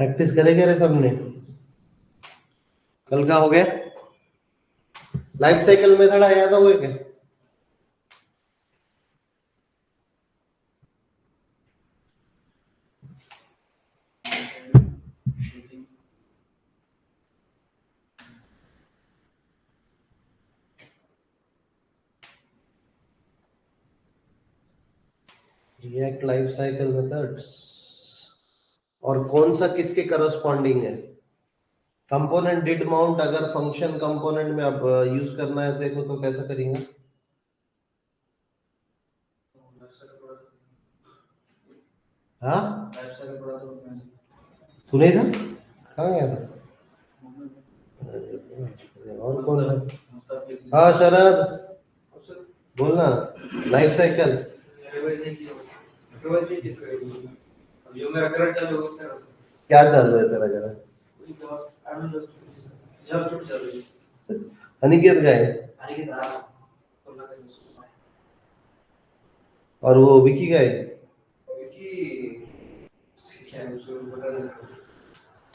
Practice करेंगे रे सबने। कल का हो गया लाइफ साइकिल मेथड आया था वो क्या? रिएक्ट लाइफ साइकिल मेथड्स और कौन सा किसके करस्पॉन्डिंग है? कंपोनेंट डिड माउंट अगर फंक्शन कंपोनेंट में अब यूज करना है देखो तो कैसा करेंगे? हाँ तू नहीं था, कहाँ गया था? और कौन था? हाँ शरद बोलना। लाइफ साइकिल क्या चल रहा है तेरा घर? अनिकेत का है और वो विकी का है।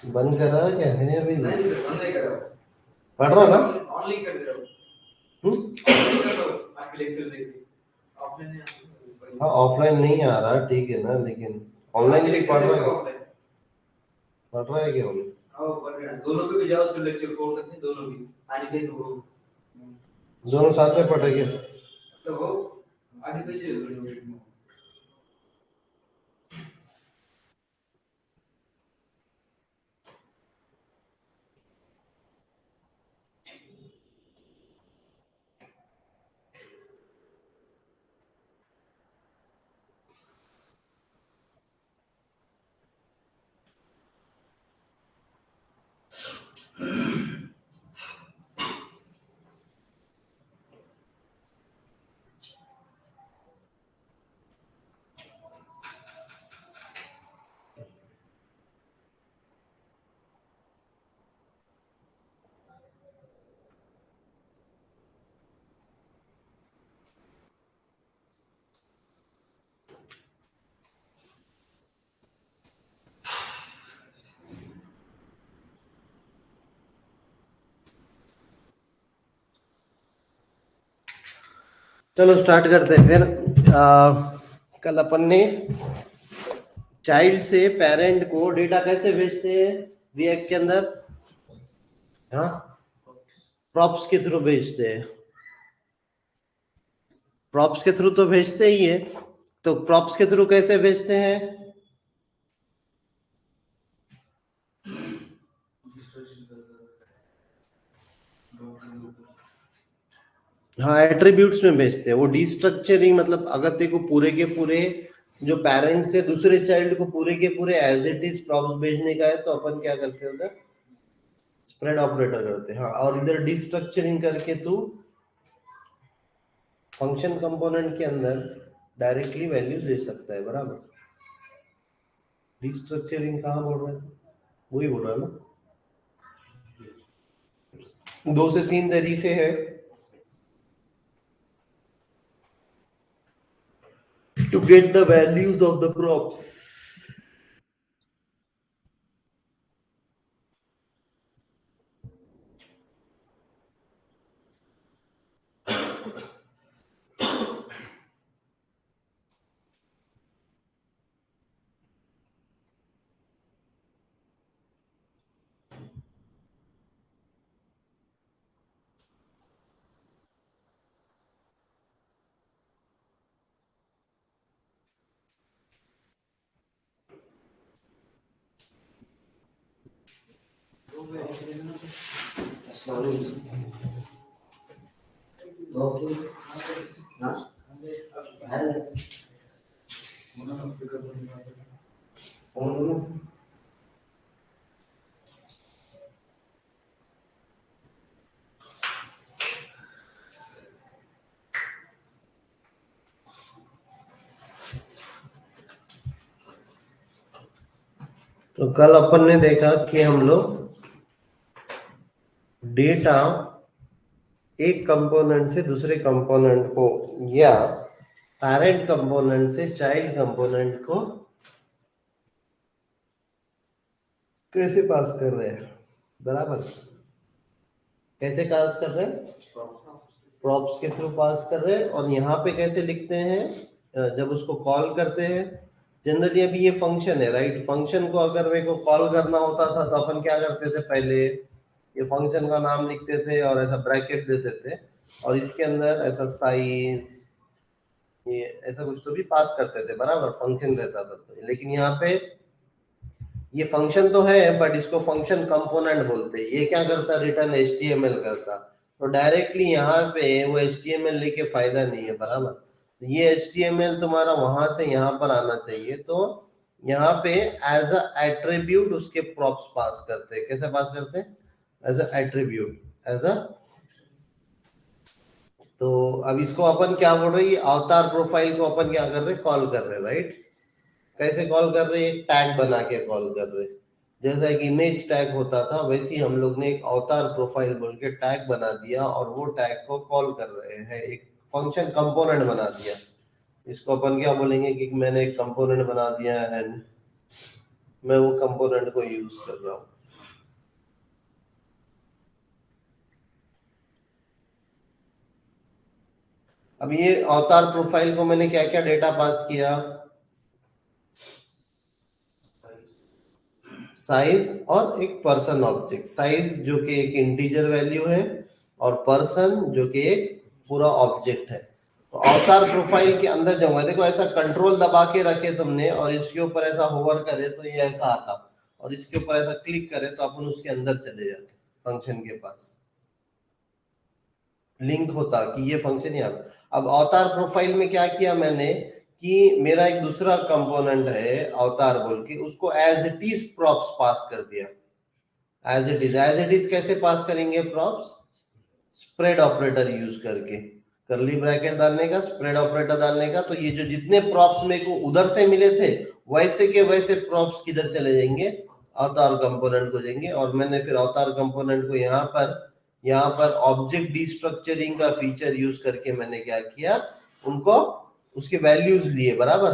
बंद करा क्या है अभी? पढ़ रहा ना? हाँ ऑफलाइन नहीं आ रहा ठीक है ना, लेकिन ऑनलाइन भी पढ़ रहा है। पढ़ रहा है क्या दोनों के भी जाओ उसके लेक्चर कोड करते हैं दोनों भी आगे के दोनों साथ में पढ़ेंगे तो वो आगे पीछे चलो स्टार्ट करते हैं फिर। कल अपन ने चाइल्ड से पेरेंट को डेटा कैसे भेजते हैं रिएक्ट के अंदर? हाँ प्रॉप्स के थ्रू भेजते हैं। प्रॉप्स के थ्रू तो भेजते ही है, तो प्रॉप्स के थ्रू कैसे भेजते हैं? हाँ एट्रीब्यूट्स में भेजते हैं। वो डिस्ट्रक्चरिंग मतलब अगर तेरे को पूरे के पूरे जो पेरेंट्स से दूसरे चाइल्ड को पूरे के पूरे एज इट इज प्रॉप्स भेजने का है तो अपन क्या करते हैं उधर? स्प्रेड ऑपरेटर करते हैं। हाँ और इधर डिस्ट्रक्चरिंग करके तू फंक्शन कंपोनेंट के अंदर डायरेक्टली वैल्यूज ले सकता है, बराबर। डिस्ट्रक्चरिंग कहाँ बोल रहा है? वही बोल रहा है ना। 2 से 3 तरीके हैं to get the values of the props. तो कल अपन ने देखा कि हम लोग डेटा एक कंपोनेंट से दूसरे कंपोनेंट को या पेरेंट कंपोनेंट से चाइल्ड कंपोनेंट को कैसे पास कर रहे हैं, बराबर कैसे पास कर रहे हैं, प्रॉप्स के थ्रू पास कर रहे हैं। और यहाँ पे कैसे लिखते हैं, जब उसको कॉल करते हैं जनरली, अभी ये फंक्शन है राइट, फंक्शन को अगर मेरे को कॉल करना होता था तो अपन क्या करते थे, पहले ये फंक्शन का नाम लिखते थे और ऐसा ब्रैकेट देते थे और इसके अंदर ऐसा साइज ये ऐसा कुछ तो भी पास करते थे, बराबर फंक्शन रहता था तो। लेकिन यहाँ पे ये फंक्शन तो है बट इसको फंक्शन कंपोनेंट बोलते हैं। ये क्या करता, रिटर्न एचटीएमएल करता, तो डायरेक्टली यहाँ पे वो एचटीएमएल लेके फायदा नहीं है, बराबर। तो ये एचटीएमएल तुम्हारा वहां से यहाँ पर आना चाहिए, तो यहाँ पे एज अ एट्रीब्यूट उसके प्रॉप्स पास करते हैं। कैसे पास करते हैं, as a attribute, as a. तो अब इसको अपन क्या बोल रहे हैं, अवतार प्रोफाइल को अपन क्या कर रहे हैं, कॉल कर रहे हैं राइट। कैसे कॉल कर रहे हैं, टैग बना के कॉल कर रहे हैं। जैसा एक इमेज टैग होता था वैसे ही हम लोग ने एक अवतार प्रोफाइल बोल के टैग बना दिया और वो टैग को कॉल कर रहे हैं, एक फंक्शन कंपोनेंट बना दिया। इसको अपन क्या बोलेंगे कि मैंने एक कंपोनेंट बना दिया एंड मैं वो कंपोनेंट को यूज कर रहा हूँ। अब ये अवतार प्रोफाइल को मैंने क्या क्या डेटा पास किया, साइज और एक पर्सन ऑब्जेक्ट। साइज जो कि एक इंटीजर वैल्यू है और पर्सन जो कि एक पूरा ऑब्जेक्ट है। तो अवतार प्रोफाइल के अंदर जाऊंगा, देखो ऐसा कंट्रोल दबा के रखे तुमने और इसके ऊपर ऐसा होवर करे तो ये ऐसा आता, और इसके ऊपर ऐसा क्लिक करे तो अपन उसके अंदर चले जाते फंक्शन के पास, लिंक होता कि ये फंक्शन यहाँ। अब अवतार प्रोफाइल में क्या किया मैंने कि मेरा एक दूसरा कंपोनेंट है अवतार बोल के, उसको as it is props pass कर दिया। As it is, as it is कैसे पास करेंगे प्रॉप्स, स्प्रेड ऑपरेटर यूज करके, कर्ली ब्रैकेट डालने का, स्प्रेड ऑपरेटर डालने का। तो ये जो जितने प्रॉप्स मेरे को उधर से मिले थे वैसे के वैसे प्रॉप्स किधर चले जाएंगे, अवतार कंपोनेंट को जाएंगे। और मैंने फिर अवतार कंपोनेंट को यहाँ पर ऑब्जेक्ट डिस्ट्रक्चरिंग का फीचर यूज करके मैंने क्या किया, उनको उसके वैल्यूज लिए, बराबर।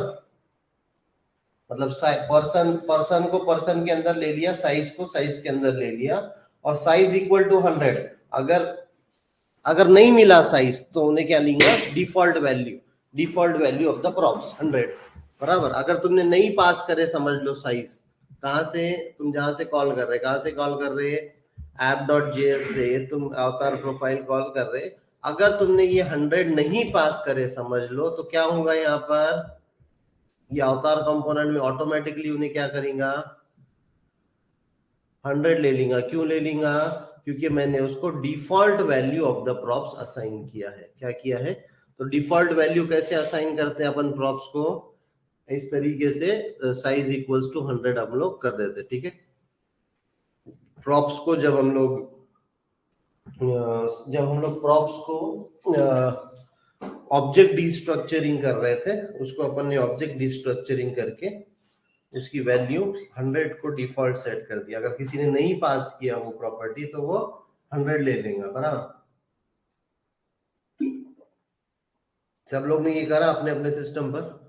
मतलब पर्सन पर्सन को पर्सन के अंदर ले लिया, साइज को साइज के अंदर ले लिया, और साइज इक्वल टू 100। अगर अगर नहीं मिला साइज तो उन्हें क्या लेंगे, default value of the props 100, बराबर। अगर तुमने नहीं पास करे समझ लो साइज, कहां से, तुम जहां से कॉल कर रहे, कहां से कॉल कर रहे app.js से तुम अवतार प्रोफाइल कॉल कर रहे, अगर तुमने ये 100 नहीं पास करे समझ लो तो क्या होगा, यहाँ पर ये अवतार कंपोनेंट में ऑटोमेटिकली उन्हें क्या करेगा, 100 ले लेगा। क्यों ले लेगा, क्योंकि मैंने उसको default value of the props assign किया है। क्या किया है, तो डिफॉल्ट वैल्यू कैसे असाइन करते हैं अपन प्रॉप्स को, इस तरीके से साइज इक्वल्स टू 100 हम लोग कर देते, ठीक है। प्रॉप्स को जब हम लोग प्रॉप्स को ऑब्जेक्ट डिस्ट्रक्चरिंग कर रहे थे, उसको अपन ने ऑब्जेक्ट डिस्ट्रक्चरिंग करके उसकी वैल्यू 100 को डिफॉल्ट सेट कर दिया। अगर किसी ने नहीं पास किया वो प्रॉपर्टी तो वो 100 ले लेगा, बराबर। सब लोग ने ये करा अपने अपने सिस्टम पर।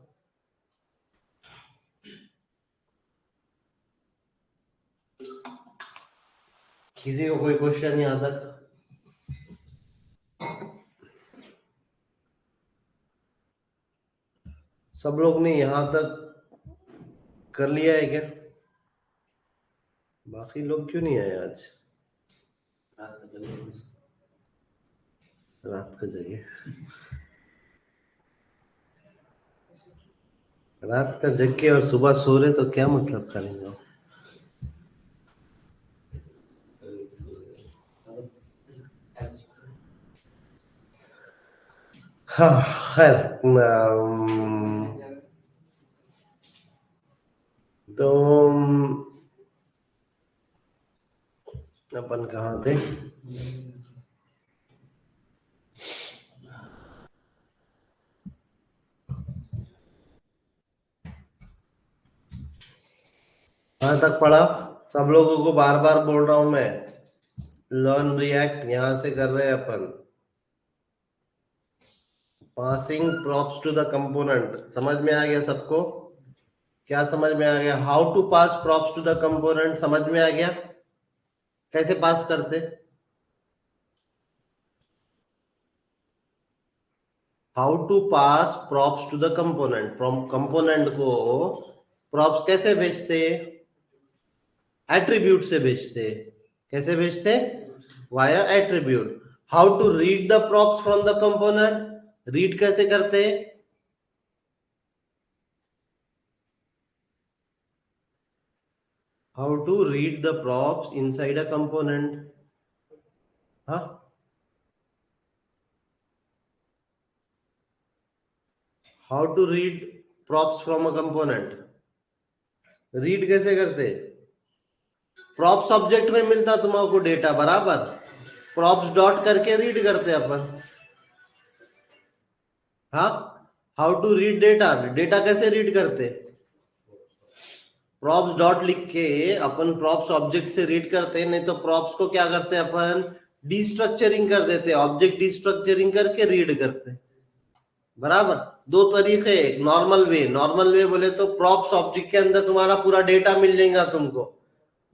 किसी को कोई क्वेश्चन यहाँ तक, सब लोग ने यहाँ तक कर लिया है क्या, बाकी लोग क्यों नहीं आए आज, रात का जगह, रात का जग के और सुबह सो रहे तो क्या मतलब करेंगे। हाँ खैर, तो अपन कहाँ थे, कहाँ तक पढ़ा। सब लोगों को बार बार बोल रहा हूं मैं, लर्न रिएक्ट यहां से कर रहे हैं अपन, passing props to the component. समझ में आ गया सबको, क्या समझ में आ गया? How to pass props to the component समझ में आ गया, कैसे पास करते? How to pass props to the component, from component को प्रॉप्स कैसे भेजते? एट्रीब्यूट से भेजते। कैसे भेजते? Via attribute. How to read the props from the component, read कैसे करते? How to read the props inside a component. हाँ, how to read props from a component, read कैसे करते? प्रॉप्स ऑब्जेक्ट में मिलता तुम्हारे डेटा, बराबर, प्रॉप्स डॉट करके रीड करते अपन। हाँ, how to read data, data कैसे रीड करते? प्रॉप्स डॉट लिख के अपन प्रॉप्स ऑब्जेक्ट से रीड करते, नहीं तो प्रॉप्स को क्या करते अपन, डिस्ट्रक्चरिंग कर देते, ऑब्जेक्ट डिस्ट्रक्चरिंग करके रीड करते, बराबर। दो तरीके, एक नॉर्मल वे, नॉर्मल वे बोले तो प्रॉप्स ऑब्जेक्ट के अंदर तुम्हारा पूरा डेटा मिल जाएगा तुमको,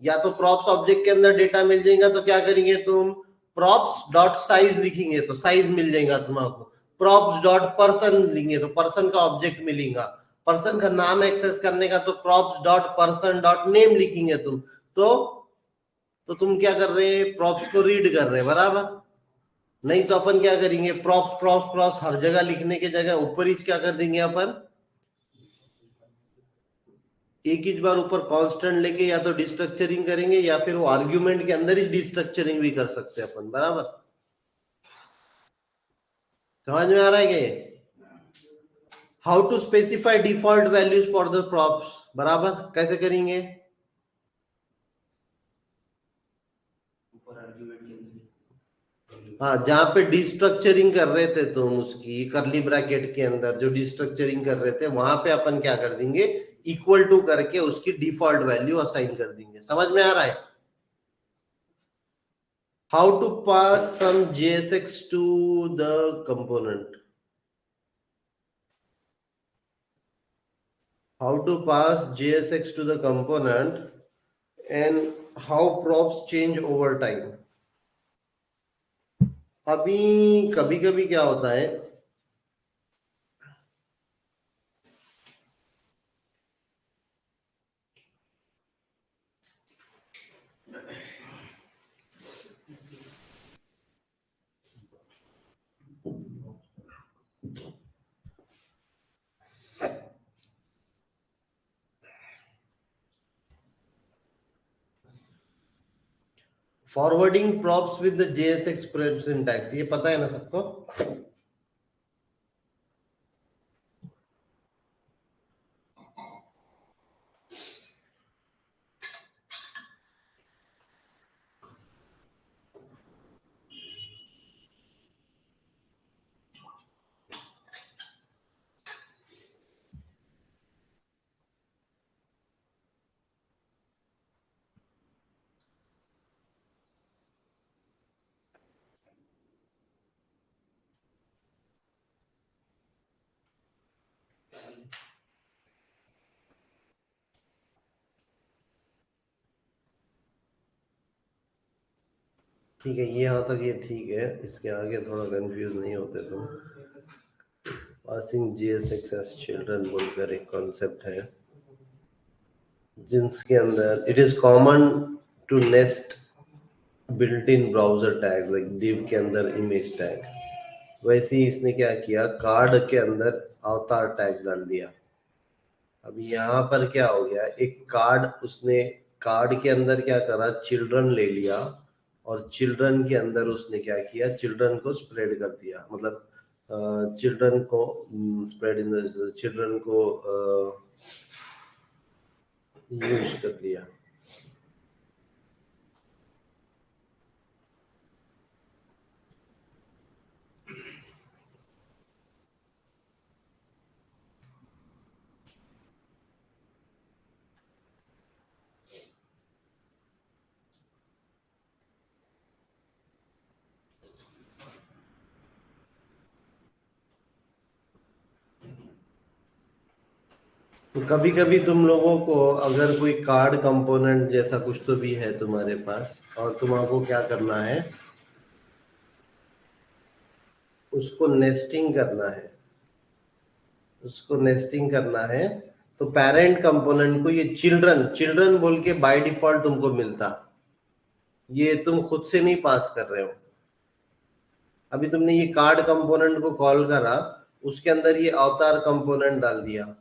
या तो प्रॉप्स ऑब्जेक्ट के अंदर डेटा मिल जाएगा तो क्या करेंगे तुम, प्रॉप्स डॉट साइज लिखेंगे तो साइज मिल जाएगा तुम्हारा, प्रॉप्स डॉट पर्सन लिखेंगे तो पर्सन का ऑब्जेक्ट मिलेगा, पर्सन का नाम एक्सेस करने का तो props dot person dot name लिखेंगे तुम, तो तुम क्या कर रहे हैं, प्रॉप्स को रीड कर रहे हैं, बराबर। नहीं तो अपन क्या करेंगे, प्रॉप्स प्रॉप्स प्रॉप्स हर जगह लिखने की जगह ऊपर ही क्या कर देंगे अपन, एक ही बार ऊपर कांस्टेंट लेके या तो डिस्ट्रक्चरिंग करेंगे या फिर वो आर्ग्यूमेंट के अंदर ही डिस्ट्रक्चरिंग भी कर सकते हैं अपन, बराबर। समझ में आ रहा है क्या ये? How to specify default values for the props, बराबर, कैसे करेंगे? हाँ, जहां पे डिस्ट्रक्चरिंग कर रहे थे तुम, उसकी करली ब्रैकेट के अंदर जो डिस्ट्रक्चरिंग कर रहे थे वहां पे अपन क्या कर देंगे, इक्वल टू करके उसकी डिफॉल्ट वैल्यू असाइन कर देंगे। समझ में आ रहा है? How to pass some JSX to the component, how to pass JSX to the component and how props change over time। अभी कभी कभी क्या होता है, forwarding props with the JSX syntax, ये पता है ना सबको? ठीक है, ये यहाँ तक ये ठीक है, इसके आगे थोड़ा कंफ्यूज नहीं होते तुम। पासिंग JSX एस चिल्ड्रन बोलकर एक कॉन्सेप्ट है जिसके अंदर it is common to nest built in browser tag like div के अंदर इमेज टैग, वैसे ही इसने क्या किया, कार्ड के अंदर अवतार टैग डाल दिया। अब यहाँ पर क्या हो गया, एक कार्ड, उसने कार्ड के अंदर क्या करा, चिल्ड्रन ले लिया और चिल्ड्रन के अंदर उसने क्या किया, चिल्ड्रन को स्प्रेड कर दिया, मतलब चिल्ड्रन को स्प्रेड इन चिल्ड्रन को यूज कर लिया। तो कभी कभी तुम लोगों को अगर कोई कार्ड कंपोनेंट जैसा कुछ तो भी है तुम्हारे पास और तुमको क्या करना है, उसको नेस्टिंग करना है, उसको नेस्टिंग करना है। तो पेरेंट कंपोनेंट को ये चिल्ड्रन चिल्ड्रन बोल के बाय डिफॉल्ट तुमको मिलता, ये तुम खुद से नहीं पास कर रहे हो। अभी तुमने ये कार्ड कंपोनेंट को कॉल करा, उसके अंदर ये अवतार कंपोनेंट डाल दिया।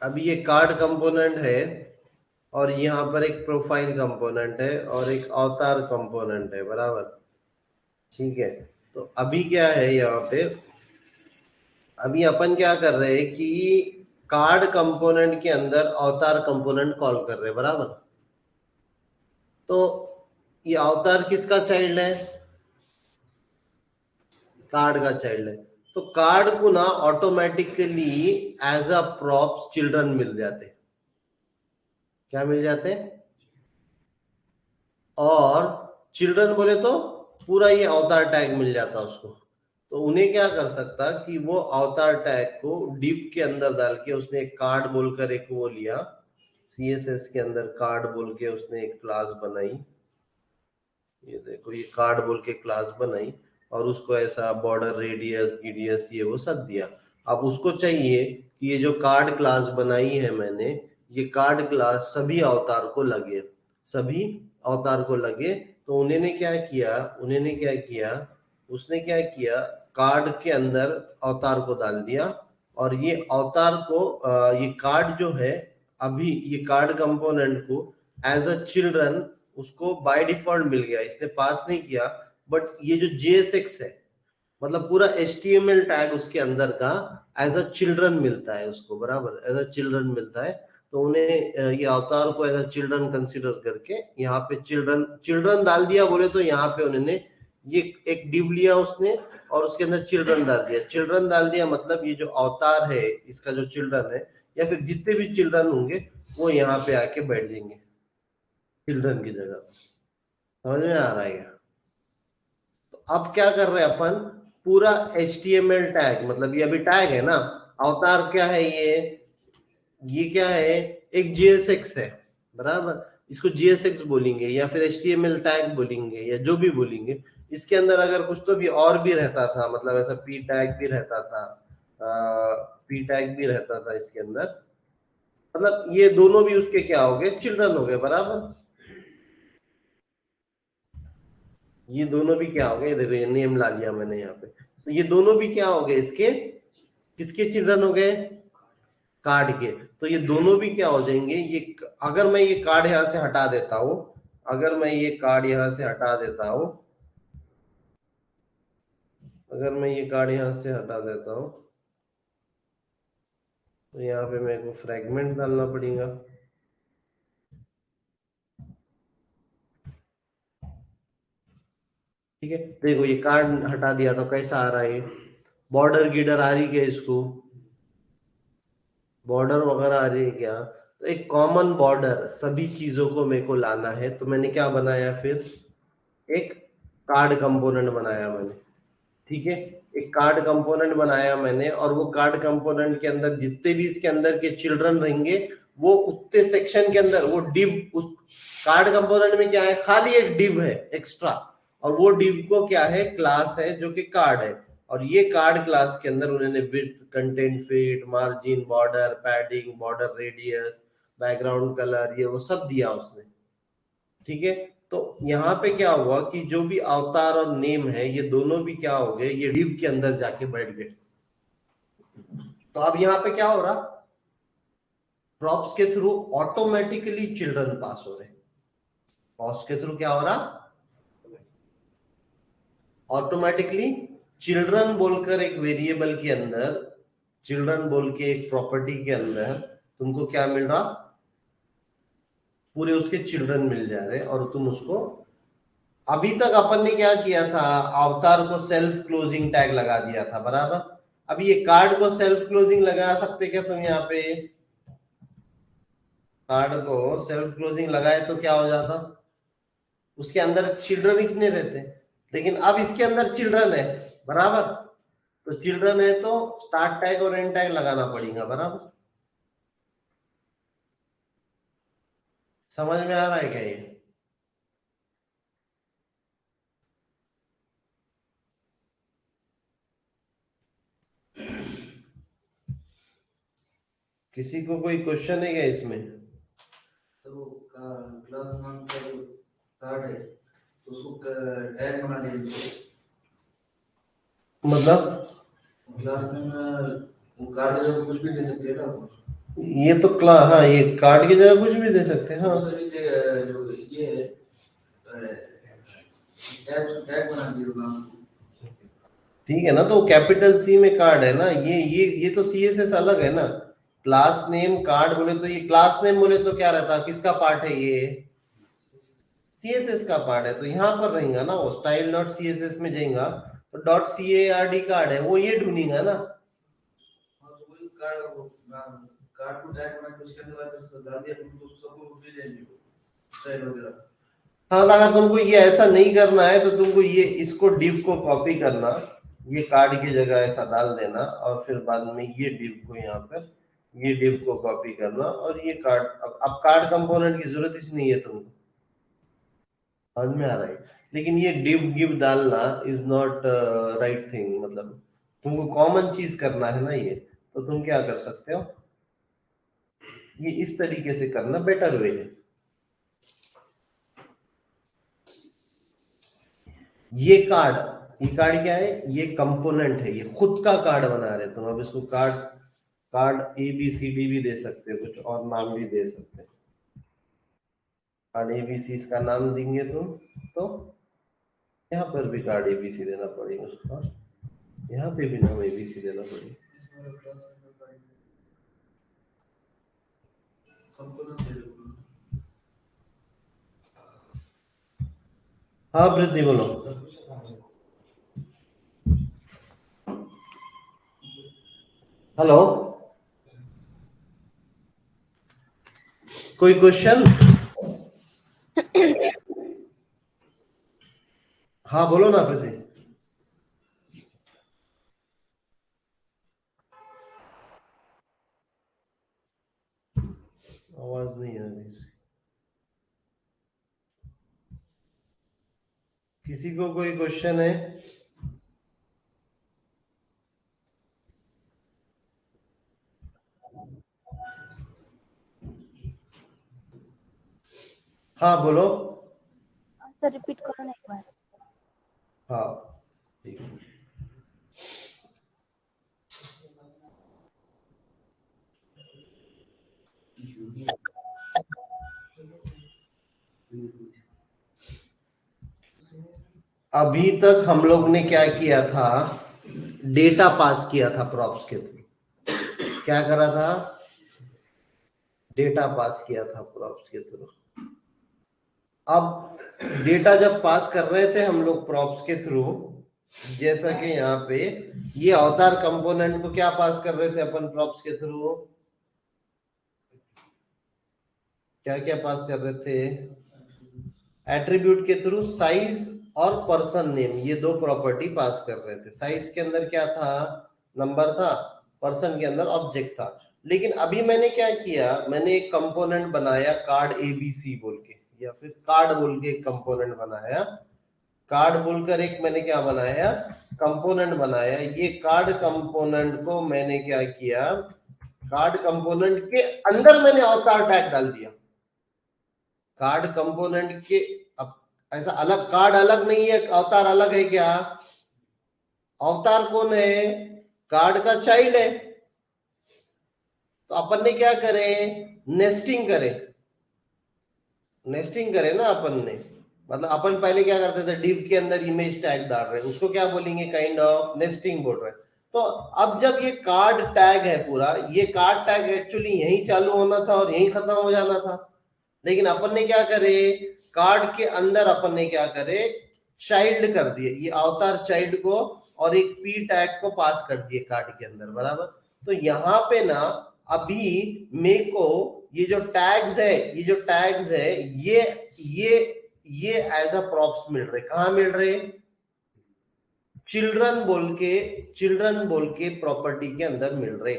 अभी ये कार्ड कंपोनेंट है और यहाँ पर एक प्रोफाइल कंपोनेंट है और एक अवतार कंपोनेंट है, बराबर। ठीक है, तो अभी क्या है यहाँ पे, अभी अपन क्या कर रहे हैं कि कार्ड कंपोनेंट के अंदर अवतार कंपोनेंट कॉल कर रहे हैं, बराबर। तो ये अवतार किसका चाइल्ड है? कार्ड का चाइल्ड है। तो कार्ड को ना automatically as a props children मिल जाते। क्या मिल जाते? और चिल्ड्रन बोले तो पूरा ये अवतार टैग मिल जाता उसको। तो उन्हें क्या कर सकता कि वो अवतार टैग को डिव के अंदर डाल के उसने एक कार्ड बोलकर एक वो लिया, सीएसएस के अंदर कार्ड बोल के उसने एक क्लास बनाई। ये देखो, ये कार्ड बोल के क्लास बनाई और उसको ऐसा बॉर्डर रेडियस ईडीएस ये वो सब दिया। अब उसको चाहिए कि ये जो कार्ड क्लास बनाई है मैंने, ये कार्ड क्लास सभी अवतार को लगे, सभी अवतार को लगे। तो उन्होंने क्या किया, उन्होंने क्या किया, उसने क्या किया, कार्ड के अंदर अवतार को डाल दिया और ये अवतार को ये कार्ड जो है, अभी ये कार्ड कंपोनेंट को एज अ चिल्ड्रन उसको बाय डिफॉल्ट मिल गया, इसने पास नहीं किया। बट ये जो JSX है, मतलब पूरा HTML टैग उसके अंदर का एज अ चिल्ड्रन मिलता है उसको, बराबर, एज अ चिल्ड्रन मिलता है। तो उन्हें ये अवतार को एज अ चिल्ड्रन कंसीडर करके यहाँ पे चिल्ड्रन चिल्ड्रन डाल दिया बोले तो यहाँ पे उन्होंने ये एक डिव लिया उसने और उसके अंदर चिल्ड्रन डाल दिया। चिल्ड्रन डाल दिया मतलब ये जो अवतार है इसका जो चिल्ड्रन है या फिर जितने भी चिल्ड्रन होंगे वो यहाँ पे आके बैठ जाएंगे चिल्ड्रन की जगह। समझ में आ रहा है क्या? तो अब क्या कर रहे हैं अपन, पूरा HTML टैग, मतलब ये अभी टैग है ना, अवतार क्या है ये क्या है, एक JSX है, बराबर। इसको JSX बोलेंगे या फिर HTML टैग बोलेंगे या जो भी बोलेंगे। इसके अंदर अगर कुछ तो भी और भी रहता था, मतलब ऐसा P टैग भी रहता था, P टैग भी रहता था इसके अंदर, मतलब ये दोनों भी उसके क्या हो गए, चिल्ड्रन हो गए, बराबर। ये दोनों भी क्या हो गए, देखो ये नेम ला लिया मैंने यहाँ पे, तो ये दोनों भी क्या हो गए इसके, किसके चिल्ड्रन हो गए, कार्ड के। तो ये दोनों भी क्या हो जाएंगे, ये अगर मैं ये कार्ड यहां से हटा देता हूं, अगर मैं ये कार्ड यहां से हटा देता हूं, अगर मैं ये कार्ड यहां से हटा देता हूं, तो यहाँ पे मेरे को फ्रेगमेंट डालना पड़ेगा। ठीक है, देखो ये कार्ड हटा दिया तो कैसा आ रहा है, बॉर्डर गिडर आ रही क्या इसको, बॉर्डर वगैरह आ रही है क्या? तो एक कॉमन बॉर्डर सभी चीजों को मेरे को लाना है, तो मैंने क्या बनाया फिर, एक कार्ड कंपोनेंट बनाया मैंने। ठीक है, एक कार्ड कंपोनेंट बनाया मैंने और वो कार्ड कंपोनेंट के अंदर जितने भी इसके अंदर के चिल्ड्रन रहेंगे वो उतने सेक्शन के अंदर वो डिव, उस कार्ड कंपोनेंट में क्या है, खाली एक डिव है एक्स्ट्रा, और वो डिव को क्या है, क्लास है जो कि कार्ड है। और ये कार्ड क्लास के अंदर उन्होंने width, content, fit, margin, border, padding, border radius, background colour, ये वो सब दिया उसने। ठीक है, तो यहाँ पे क्या हुआ कि जो भी अवतार और नेम है ये दोनों भी क्या हो गए, ये डिव के अंदर जाके बैठ गए। तो अब यहाँ पे क्या हो रहा, प्रॉप्स के थ्रू ऑटोमेटिकली चिल्ड्रन पास हो रहे, प्रॉप्स के थ्रू क्या हो रहा, ऑटोमेटिकली चिल्ड्रन बोलकर एक वेरिएबल के अंदर, चिल्ड्रन बोल के एक प्रॉपर्टी के अंदर तुमको क्या मिल रहा, पूरे उसके चिल्ड्रन मिल जा रहे और तुम उसको, अभी तक अपन ने क्या किया था, अवतार को सेल्फ क्लोजिंग टैग लगा दिया था, बराबर। अब ये कार्ड को सेल्फ क्लोजिंग लगा सकते क्या तुम, यहाँ पे कार्ड को सेल्फ क्लोजिंग लगाए तो क्या हो जाता, उसके अंदर चिल्ड्रन इतने रहते, लेकिन अब इसके अंदर चिल्ड्रन है बराबर, तो चिल्ड्रन है तो स्टार्ट टैग और एंड टैग लगाना पड़ेगा बराबर। समझ में आ रहा है क्या ये? किसी को कोई क्वेश्चन है क्या इसमें? तो क्लास नाम का जो कार्ड है तो उसको टैग बना देंगे, मतलब क्लास में वो कार्ड की जगह कुछ भी दे सकते हैं ना। ये तो क्लास, हाँ ये कार्ड की जगह कुछ भी दे सकते हैं। हाँ जो ये है टैग बना दिए नाम, ठीक है ना, तो कैपिटल सी में कार्ड है ना, ये तो सीएसएस अलग है ना। क्लास नेम कार्ड बोले तो ये क्लास नेम बोले तो क्या रहता, किसका पार्ट है ये? सीएसएस का पार्ट है, तो यहाँ पर रहेगा ना वो स्टाइल डॉट सीएसएस में जाएगा तो डॉट सीएआरडी कार्ड है वो ये ढूंढेगा ना। तो वही कार्ड को टैग बना के उसके अंदर आकर डाल दिया तो सबको मिल जाएंगे स्टाइल वगैरह। हाँ, अगर तुमको ये ऐसा नहीं करना है तो तुमको ये इसको डिव को कॉपी करना, ये कार्ड की जगह ऐसा डाल देना और फिर बाद में ये डिव को यहाँ पर ये डिव को कॉपी करना और ये कार्ड, अब कार्ड कंपोनेंट की जरूरत ही नहीं है तुमको। समझ में आ रहा है? लेकिन ये डिव गिव डालना इज नॉट राइट थिंग, मतलब तुमको कॉमन चीज करना है ना ये, तो तुम क्या कर सकते हो, ये इस तरीके से करना बेटर वे है। ये कार्ड क्या है, ये कंपोनेंट है, ये खुद का कार्ड बना रहे तुम। अब इसको card card A B C D भी दे सकते हो, कुछ और नाम भी दे सकते हो। कार्ड एबीसी इसका नाम देंगे तुम, तो यहाँ पर भी कार्ड एबीसी देना पड़ेगा और यहाँ पे भी नाम एबीसी देना पड़ेगा। हाँ वृद्धि बोलो। हेलो, कोई क्वेश्चन? हाँ बोलो ना वृद्धि। आवाज नहीं आ रही। किसी को कोई क्वेश्चन है? हाँ बोलो। सर रिपीट करो ना एक बार। हाँ ठीक है। अभी तक हम लोग ने क्या किया था, डेटा पास किया था प्रॉप्स के थ्रू। क्या करा था? डेटा पास किया था प्रॉप्स के थ्रू। अब डेटा जब पास कर रहे थे हम लोग प्रॉप्स के थ्रू, जैसा कि यहाँ पे ये अवतार कंपोनेंट को क्या पास कर रहे थे अपन प्रॉप्स के थ्रू, क्या क्या पास कर रहे थे? एट्रीब्यूट के थ्रू साइज और पर्सन नेम, ये दो प्रॉपर्टी पास कर रहे थे। साइज के अंदर क्या था? नंबर था। पर्सन के अंदर ऑब्जेक्ट था। लेकिन अभी मैंने क्या किया, मैंने एक कंपोनेंट बनाया कार्ड एबीसी बोल के, या फिर कार्ड बोल के एक कंपोनेंट बनाया। कार्ड बोलकर एक मैंने क्या बनाया, कंपोनेंट बनाया। ये कार्ड कंपोनेंट को मैंने क्या किया, कार्ड कंपोनेंट के अंदर मैंने अवतार टैग डाल दिया। कार्ड कंपोनेंट के, अब ऐसा अलग कार्ड अलग नहीं है, अवतार अलग है क्या? अवतार कौन है? कार्ड का चाइल्ड है। तो अपन ने क्या करे, नेस्टिंग करे, नेस्टिंग करे ना अपन ने। मतलब अपन पहले क्या करते थे, डिव के अंदर इमेज टैग डाल रहे, उसको क्या बोलेंगे, काइंड ऑफ नेस्टिंग बोल रहे। तो अब जब ये कार्ड टैग है पूरा, ये कार्ड टैग एक्चुअली यहीं चालू होना था और यहीं खत्म हो जाना था, लेकिन अपन ने क्या करे, कार्ड के अंदर अपन ने क्या करे, चाइल्ड कर दिए, ये अवतार चाइल्ड को और एक पी टैग को पास कर दिए कार्ड के अंदर बराबर। तो यहाँ पे ना अभी मेरे को ये जो टैग्स है, ये जो टैग्स है, ये ये एज अ प्रॉप्स मिल रहे, कहाँ मिल रहे, चिल्ड्रन बोल के प्रॉपर्टी के अंदर मिल रहे,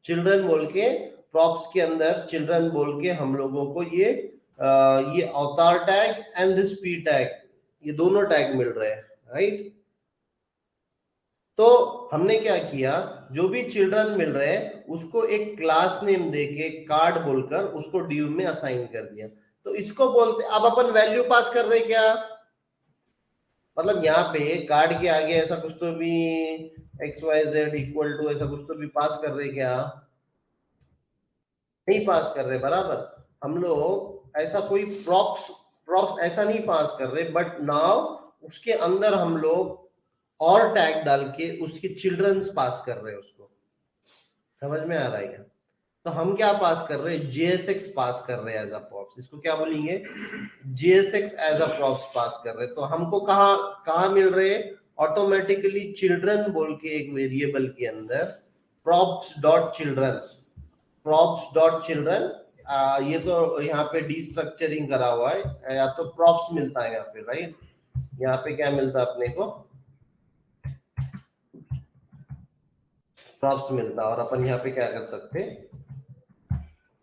चिल्ड्रन बोल के प्रॉप्स के अंदर, चिल्ड्रन बोल के हम लोगों को ये अवतार tag and this P tag, ये दोनों टैग मिल रहे हैं, राइट। तो हमने क्या किया, जो भी चिल्ड्रन मिल रहे हैं उसको एक क्लास नेम देके कार्ड बोलकर उसको div में असाइन कर दिया। तो इसको बोलते, अब अपन वैल्यू पास कर रहे क्या, मतलब यहाँ पे कार्ड के आगे ऐसा कुछ तो भी XYZ इक्वल टू ऐसा कुछ तो भी पास कर रहे क्या, नहीं पास कर रहे, बराबर। हम लोग ऐसा कोई प्रॉप्स ऐसा नहीं पास कर रहे, बट नाउ उसके अंदर हम लोग और टैग डाल के उसकी चिल्ड्रंस पास कर रहे हैं उसको, समझ में आ रहा है क्या। तो हम क्या पास कर रहे हैं, JSX पास कर रहे हैं एज अ प्रॉप्स, इसको क्या बोलेंगे, JSX as a props pass कर रहे हैं। तो हमको कहाँ कहाँ मिल रहे हैं, ऑटोमेटिकली चिल्ड्रन बोल के एक वेरिएबल के अंदर props डॉट चिल्ड्रन, ये तो यहाँ पे डिस्ट्रक्चरिंग करा हुआ है, या तो प्रॉप्स मिलता है यहाँ पे, राइट। यहाँ पे क्या मिलता है अपने को, प्रॉप्स मिलता, और अपन यहाँ पे क्या कर सकते,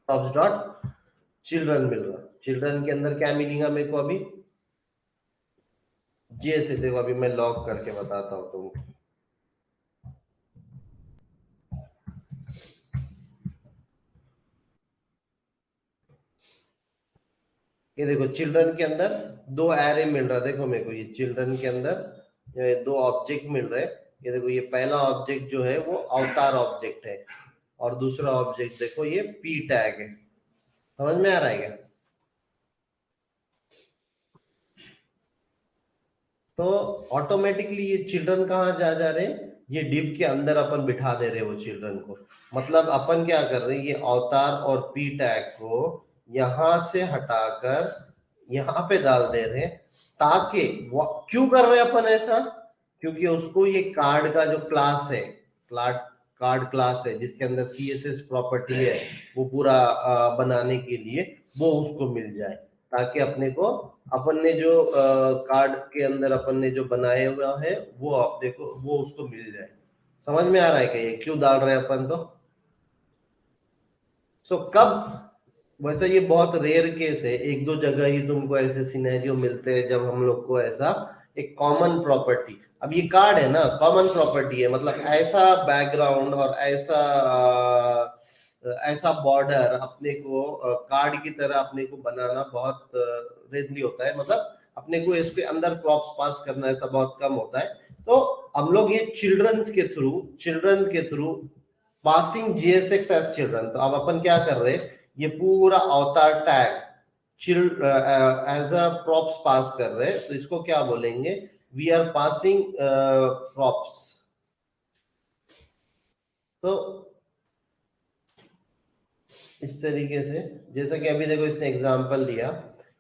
प्रॉप्स डॉट चिल्ड्रन मिल रहा, चिल्ड्रन के अंदर क्या मिलेगा मेरे को अभी, जैसे देखो अभी मैं लॉग करके बताता हूँ तुमको। ये देखो चिल्ड्रन के अंदर दो एरे मिल रहा है, देखो मेरे को ये चिल्ड्रन के अंदर ये दो ऑब्जेक्ट मिल रहे हैं। ये देखो ये पहला ऑब्जेक्ट जो है वो अवतार ऑब्जेक्ट है, और दूसरा ऑब्जेक्ट देखो ये पी टैग है, समझ में आ रहा है क्या। तो ऑटोमेटिकली ये चिल्ड्रन कहाँ जा रहे हैं, ये डिव के अंदर अपन बिठा दे रहे वो चिल्ड्रन को, मतलब अपन क्या कर रहे हैं, ये अवतार और पी टैग को यहां से हटाकर यहाँ पे डाल दे रहे हैं, ताकि क्यों कर रहे हैं अपन ऐसा, क्योंकि उसको ये कार्ड का जो क्लास है, कार्ड क्लास है जिसके अंदर CSS प्रॉपर्टी है, वो पूरा बनाने के लिए वो उसको मिल जाए, ताकि अपने को अपन ने जो कार्ड के अंदर अपन ने जो बनाया हुआ है वो अपने को वो उसको मिल जाए। समझ में आ रहा है क्या ये क्यों डाल रहे हैं अपन, तो कब, वैसे ये बहुत रेयर केस है, एक दो जगह ही तुमको ऐसे सिनेरियो मिलते हैं जब हम लोग को ऐसा एक कॉमन प्रॉपर्टी, अब ये कार्ड है ना, कॉमन प्रॉपर्टी है, मतलब ऐसा बैकग्राउंड और ऐसा बॉर्डर अपने को कार्ड की तरह अपने को बनाना बहुत रेयरली होता है, मतलब अपने को इसके अंदर प्रॉप्स पास करना ऐसा बहुत कम होता है। तो हम लोग ये चिल्ड्रन के through passing JSX as children, तो अब अपन क्या कर रहे हैं, ये पूरा अवतार tag as a props pass कर रहे हैं, तो इसको क्या बोलेंगे, वी आर पासिंग प्रॉप्स। तो इस तरीके से, जैसा कि अभी देखो इसने एग्जांपल दिया,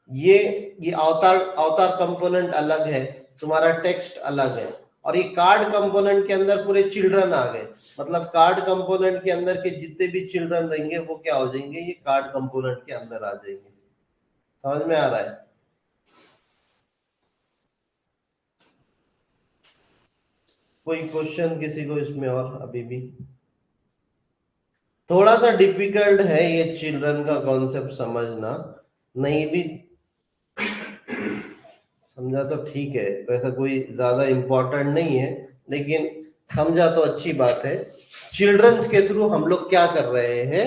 ये अवतार कंपोनेंट अलग है, तुम्हारा टेक्स्ट अलग है, और ये कार्ड कंपोनेंट के अंदर पूरे चिल्ड्रन आ गए, मतलब कार्ड कंपोनेंट के अंदर के जितने भी चिल्ड्रन रहेंगे वो क्या हो जाएंगे, ये कार्ड कंपोनेंट के अंदर आ जाएंगे। समझ में आ रहा है। कोई क्वेश्चन किसी को इसमें, और अभी भी थोड़ा सा डिफिकल्ट है ये चिल्ड्रन का कॉन्सेप्ट समझना, नहीं भी समझा तो ठीक है, तो ऐसा कोई ज्यादा इंपॉर्टेंट नहीं है, लेकिन समझा तो अच्छी बात है। चिल्ड्रंस के थ्रू हम लोग क्या कर रहे हैं,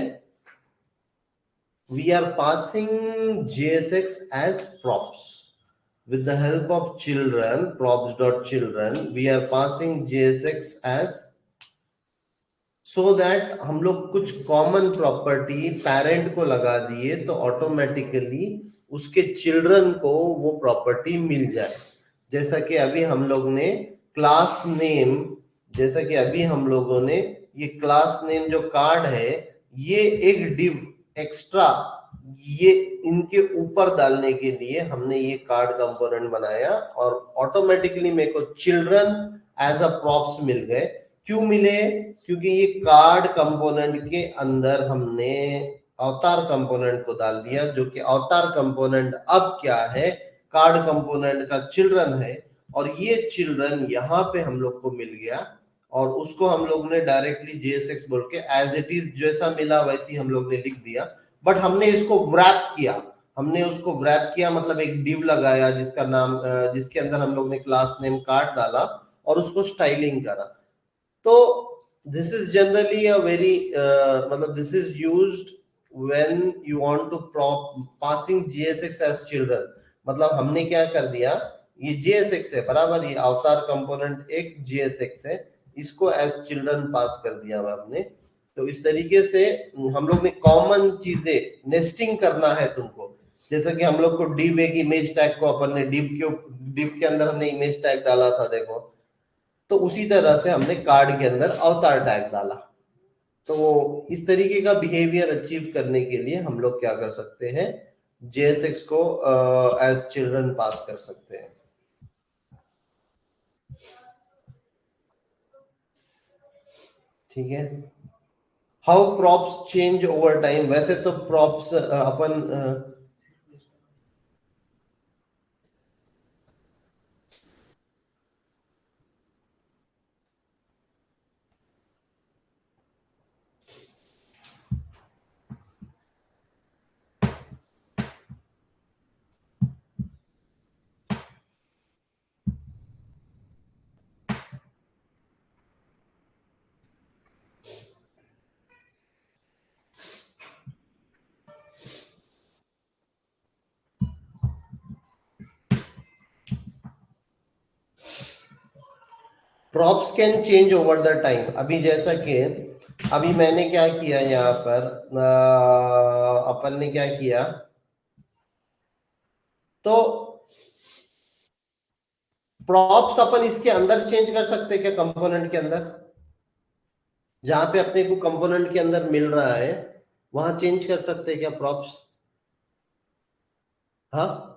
we are passing JSX as props with the help of children, props.children we are passing JSX as, so that हम लोग कुछ कॉमन प्रॉपर्टी पेरेंट को लगा दिए तो ऑटोमेटिकली उसके चिल्ड्रन को वो प्रॉपर्टी मिल जाए। जैसा कि अभी हम लोग ने क्लास नेम, जैसा कि अभी हम लोगों ने ये क्लास नेम जो कार्ड है, ये एक डिव एक्स्ट्रा ये इनके ऊपर डालने के लिए हमने ये कार्ड कंपोनेंट बनाया, और ऑटोमेटिकली मेरे को चिल्ड्रन एज अ प्रॉप्स मिल गए। क्यों मिले, क्योंकि ये कार्ड कंपोनेंट के अंदर हमने अवतार कंपोनेंट को डाल दिया, जो कि अवतार कंपोनेंट अब क्या है, कार्ड कंपोनेंट का चिल्ड्रन है, और ये चिल्ड्रन यहाँ पे हम लोग को मिल गया, और उसको हम लोग ने डायरेक्टली JSX बोल के एज इट इज जैसा मिला वैसी हम लोग ने लिख दिया। बट हमने इसको व्रैप किया, हमने उसको व्रैप किया, मतलब एक डिव लगाया जिसका नाम जिसके अंदर हम लोग ने क्लास नेम कार्ड डाला और उसको स्टाइलिंग करा। तो this is generally a very मतलब this is used when you want to passing JSX as children. मतलब हमने क्या कर दिया, ये JSX है बराबर, ये अवतार कंपोनेंट एक JSX है, इसको एज चिल्ड्रन पास कर दिया हमने। तो इस तरीके से हम लोग ने कॉमन चीजें नेस्टिंग करना है तुमको, जैसे कि हम लोग को डिव एक इमेज टैग को अपन ने डिव के अंदर हमने इमेज टैग डाला था देखो, तो उसी तरह से हमने कार्ड के अंदर अवतार टैग डाला। तो इस तरीके का बिहेवियर अचीव करने के लिए हम लोग क्या कर सकते हैं, JSX को एज चिल्ड्रन पास कर सकते हैं। ठीक है। How props change over time, वैसे तो props upon props can change over the time. अभी जैसा कि अभी मैंने क्या किया यहाँ पर, अपन ने क्या किया, तो प्रॉप्स अपन इसके अंदर चेंज कर सकते हैं क्या, कंपोनेंट के अंदर, जहां पे अपने को कंपोनेंट के अंदर मिल रहा है वहां चेंज कर सकते हैं क्या प्रॉप्स? हाँ,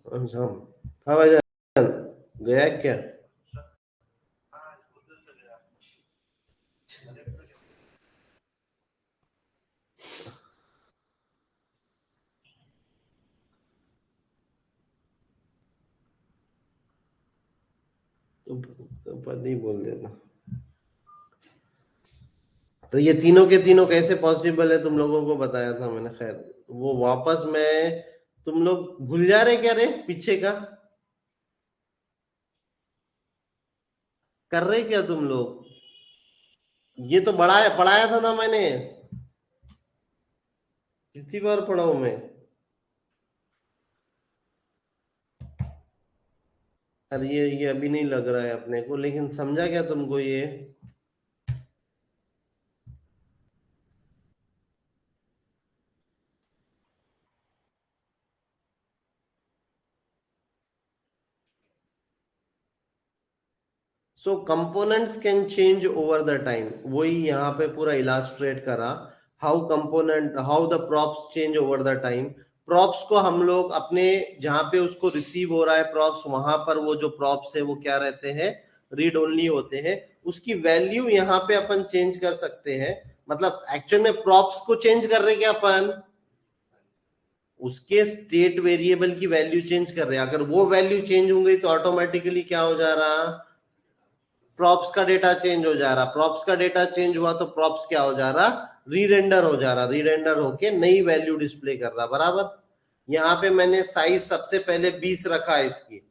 अच्छा, हाँ भाईजान, गया क्या? तो पद ही बोल देना। तो ये तीनों के तीनों कैसे पॉसिबल है तुम लोगों को बताया था मैंने। खैर वो वापस मैं, तुम लोग भूल जा रहे क्या रे पीछे का? कर रहे क्या तुम लोग? ये तो पढ़ाया था ना मैंने, कितनी बार पढ़ाऊं मैं? अरे ये अभी नहीं लग रहा है अपने को, लेकिन समझा क्या तुमको ये? So components can change over the time, वही यहाँ पे पूरा इलास्ट्रेट करा। How the props change over the time. Props को हम लोग अपने जहां पे उसको रिसीव हो रहा है प्रॉप्स, वहां पर वो जो प्रॉप्स है वो क्या रहते हैं, रीड ओनली होते हैं। उसकी वैल्यू यहाँ पे अपन चेंज कर सकते हैं। मतलब एक्चुअल में प्रॉप्स को चेंज कर रहे क्या अपन? उसके स्टेट वेरिएबल की वैल्यू चेंज कर रहे हैं। अगर वो वैल्यू चेंज हो गई तो ऑटोमेटिकली क्या हो जा रहा? प्रॉप्स का डेटा चेंज हो जा रहा। प्रॉप्स का डेटा चेंज हुआ तो प्रॉप्स क्या हो जा रहा? रीरेंडर हो जा रहा। रीरेंडर होके नई वैल्यू डिस्प्ले कर रहा। बराबर। यहाँ पे मैंने साइज सबसे पहले 20 रखा है इसकी।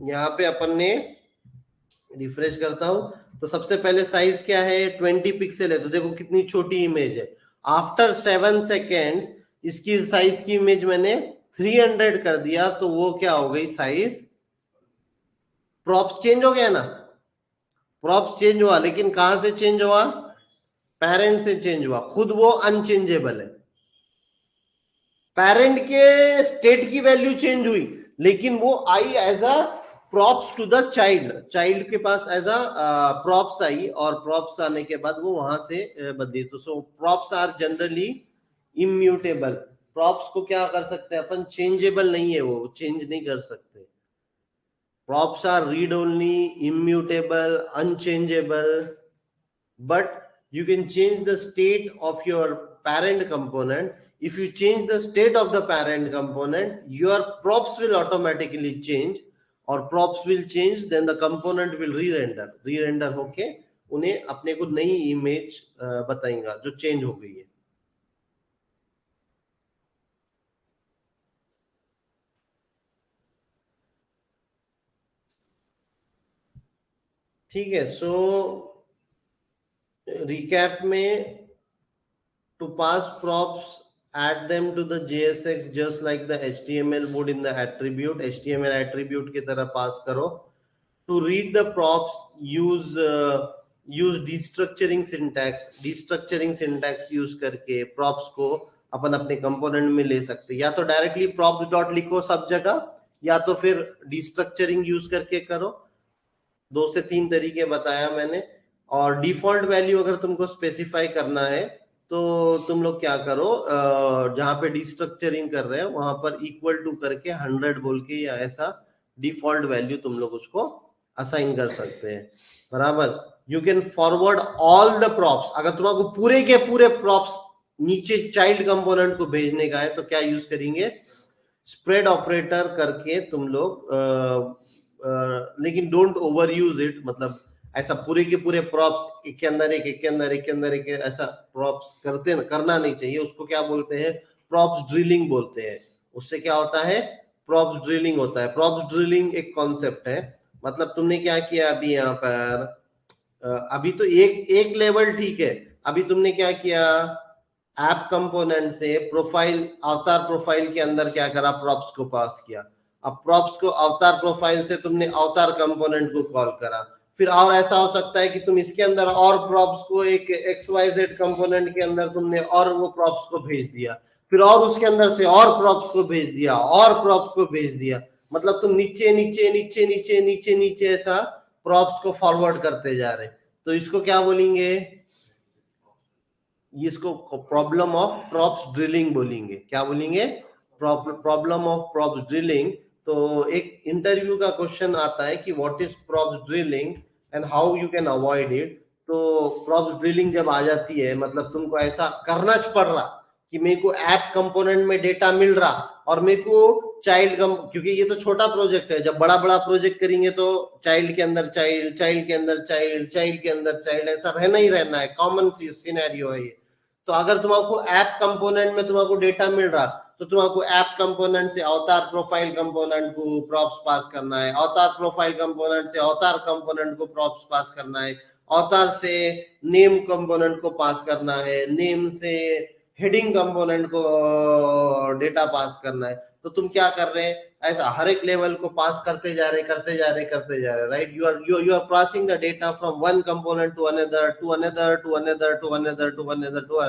यहाँ पे अपन ने रिफ्रेश करता हूं तो सबसे पहले साइज क्या है, 20 पिक्सल है। तो देखो कितनी छोटी इमेज है। आफ्टर 7 सेकेंड्स इसकी साइज की इमेज मैंने 300 कर दिया, तो वो क्या हो गई साइज? प्रॉप्स चेंज हो गया ना। प्रॉप्स चेंज हुआ, लेकिन कहां से चेंज हुआ? पेरेंट से चेंज हुआ। खुद वो अनचेंजेबल है। पेरेंट के स्टेट की वैल्यू चेंज हुई, लेकिन वो आई as a props to the child. Child के पास एज अ प्रॉप्स आई, और प्रॉप्स आने के बाद वो वहां से बदली। तो so props are generally immutable. Props को क्या कर सकते हैं अपन? चेंजेबल नहीं है, वो चेंज नहीं कर सकते। Props are read only, immutable, unchangeable, but you can change the state of your parent component. If you change the state of the parent component, your props will automatically change, और props will change, then the component will re-render होके उन्हें अपने को नई image बताएगा जो change हो गई है। ठीक है। सो रिकैप में, to pass props, add them to the JSX just like the HTML would in the attribute। HTML attribute की तरह पास करो। To read the props, use destructuring syntax। destructuring syntax use करके props को अपन अपने कंपोनेंट में ले सकते हैं। या तो डायरेक्टली props डॉट लिखो सब जगह, या तो फिर destructuring यूज करके करो। 2 से 3 तरीके बताया मैंने। और डिफॉल्ट वैल्यू अगर तुमको स्पेसिफाई करना है तो तुम लोग क्या करो, जहां पे डिस्ट्रक्चरिंग कर रहे हैं वहां पर इक्वल टू करके 100 बोल के, या ऐसा डिफॉल्ट वैल्यू तुम लोग उसको असाइन कर सकते हैं। बराबर। You can forward all the props. अगर तुमको पूरे के पूरे प्रॉप्स नीचे चाइल्ड कंपोनेंट को भेजने का है तो क्या यूज करेंगे? स्प्रेड ऑपरेटर करके तुम लोग, लेकिन डोंट ओवर यूज इट। मतलब ऐसा पूरे के पूरे प्रॉप्स एक के अंदर एक के अंदर एक के अंदर एक, ऐसा प्रॉप्स करना नहीं चाहिए। उसको क्या बोलते हैं? प्रॉप्स ड्रिलिंग बोलते हैं। उससे क्या होता है? प्रॉप्स ड्रिलिंग होता है। प्रॉप्स ड्रिलिंग एक कॉन्सेप्ट है। मतलब तुमने क्या किया अभी यहाँ पर, अभी तो एक लेवल ठीक है। अभी तुमने क्या किया, ऐप कंपोनेंट से प्रोफाइल, अवतार प्रोफाइल के अंदर क्या करा, प्रॉप्स को पास किया। अब प्रॉप्स को अवतार प्रोफाइल से तुमने अवतार कंपोनेंट को कॉल करा। फिर और ऐसा हो सकता है कि तुम इसके अंदर और प्रॉप्स को एक XYZ कंपोनेंट के अंदर तुमने और वो प्रॉप्स को भेज दिया। फिर और उसके अंदर से और प्रॉप्स को भेज दिया, और प्रॉप्स को भेज दिया। मतलब तुम नीचे नीचे नीचे नीचे नीचे नीचे ऐसा प्रॉप्स को फॉरवर्ड करते जा रहे। तो इसको क्या बोलेंगे? इसको प्रॉब्लम ऑफ प्रॉप्स ड्रिलिंग बोलेंगे। क्या बोलेंगे? प्रॉब्लम ऑफ प्रॉप्स ड्रिलिंग, तो एक इंटरव्यू का क्वेश्चन आता है कि what is props drilling and how you can avoid it. तो प्रॉप्स ड्रिलिंग जब आ जाती है, मतलब तुमको ऐसा करना पड़ रहा कि मेरे को ऐप कंपोनेंट में डेटा मिल रहा और मेरे को क्योंकि ये तो छोटा प्रोजेक्ट है, जब बड़ा बड़ा प्रोजेक्ट करेंगे तो चाइल्ड के अंदर चाइल्ड, चाइल्ड के अंदर चाइल्ड, चाइल्ड के अंदर चाइल्ड, ऐसा रहना ही रहना है, कॉमन सी सिनेरियो है ये। तो अगर तुमको ऐप कंपोनेंट में तुमको डेटा मिल रहा तो तुमको ऐप कंपोनेंट से अवतार प्रोफाइल कंपोनेंट को प्रॉप्स पास करना है, अवतार प्रोफाइल कंपोनेंट से अवतार कंपोनेंट को प्रॉप्स पास करना है, अवतार से नेम कंपोनेंट को पास करना है, नेम से हेडिंग कंपोनेंट को डेटा पास करना है। तो तुम क्या कर रहे हैं, ऐसा हर एक लेवल को पास करते जा रहे, right. You are passing the data from one component to another, to another, to another, to another, to another, to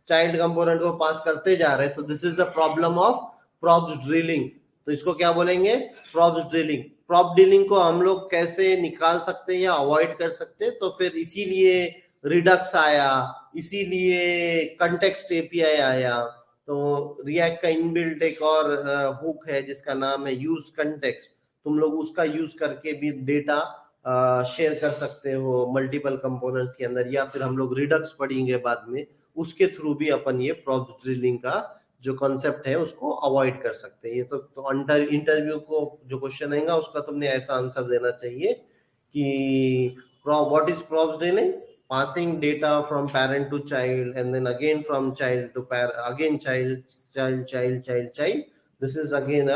child component को पास करते जा रहे हैं। तो this is the problem of props drilling. तो इसको क्या बोलेंगे, प्रॉप्स ड्रिलिंग। प्रॉप ड्रिलिंग को हम लोग कैसे निकाल सकते हैं या अवॉइड कर सकते हैं, तो फिर इसीलिए रिडक्स आया, इसीलिए कंटेक्स्ट एपीआई आया। तो रिएक्ट का इनबिल्ट एक और हुक है जिसका नाम है यूज कंटेक्स्ट। तुम लोग उसका यूज करके भी डेटा शेयर कर सकते हो मल्टीपल कंपोनेंट्स के अंदर, या फिर हम लोग रिडक्स पढ़ेंगे बाद में, उसके थ्रू भी अपन ये प्रॉप्स ड्रिलिंग का जो कॉन्सेप्ट है उसको अवॉइड कर सकते हैं। ये तो इंटरव्यू को जो क्वेश्चन आएगा उसका तुमने ऐसा आंसर देना चाहिए कि what is props drilling, passing data from parent to child and then again from child to parent, again child. This is again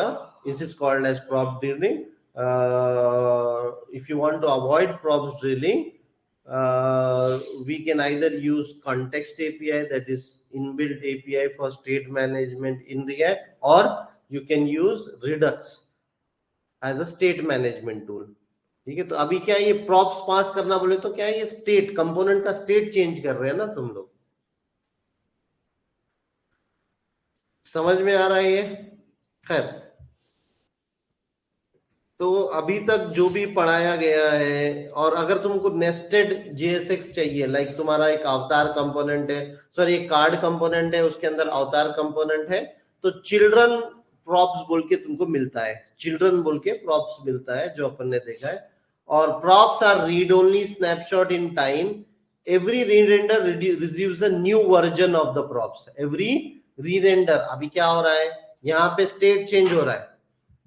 this is called as prop drilling. If you want to avoid props drilling, we can either use context API, that is inbuilt API for state management in React, or you can use Redux as a state management tool। ठीक है। तो अभी क्या ये props पास करना बोले तो क्या है, ये स्टेट कंपोनेंट का स्टेट चेंज कर रहे हैं ना तुम लोग, समझ में आ रहा है ये। खैर, तो अभी तक जो भी पढ़ाया गया है, और अगर तुमको नेस्टेड JSX चाहिए, लाइक तुम्हारा एक अवतार कंपोनेंट है, सॉरी एक कार्ड कंपोनेंट है, उसके अंदर अवतार कंपोनेंट है, तो चिल्ड्रन प्रॉप्स बोल के तुमको मिलता है, चिल्ड्रन बोल के प्रॉप्स मिलता है जो अपन ने देखा है। और props are read only snapshot in time. Every re-render receives a new version of the props. Every re-render, अभी क्या हो रहा है, यहाँ पे स्टेट चेंज हो रहा है,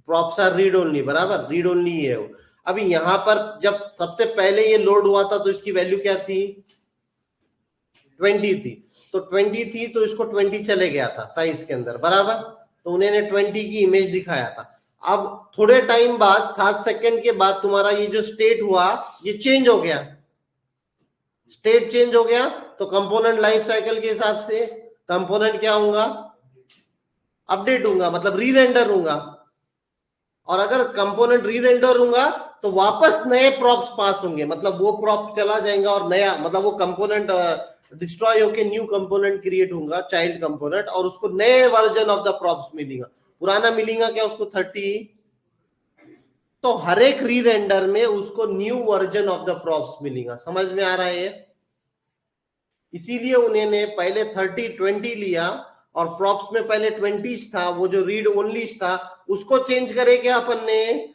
props are read only, बराबर रीड ओनली है वो। अभी यहाँ पर जब सबसे पहले ये लोड हुआ था तो इसकी वैल्यू क्या थी, 20 थी। तो 20 थी तो इसको 20 चले गया था साइज के अंदर, बराबर। तो उन्होंने 20 की इमेज दिखाया था। अब थोड़े टाइम बाद 7 सेकंड के बाद तुम्हारा ये जो स्टेट हुआ ये चेंज हो गया, स्टेट चेंज हो गया, तो कंपोनेंट लाइफ साइकिल के हिसाब से कंपोनेंट क्या होगा, अपडेट होगा, मतलब री रेंडर होगा। और अगर कंपोनेंट री रेंडर होगा तो वापस नए प्रॉप्स पास होंगे, मतलब वो प्रॉप चला जाएगा और नया, मतलब वो कंपोनेंट डिस्ट्रॉय होके न्यू कंपोनेंट क्रिएट होगा, चाइल्ड कंपोनेंट, और उसको नए वर्जन ऑफ द प्रॉप्स मिलेगा। पुराना मिलेगा क्या उसको 30, तो हर एक री रेंडर में उसको new version of the props मिलेगा। समझ में आ रहा है ये। इसीलिए उन्होंने पहले 30-20 लिया, और प्रॉप्स में पहले 20 था, वो जो रीड ओनली था उसको चेंज करे क्या अपन ने,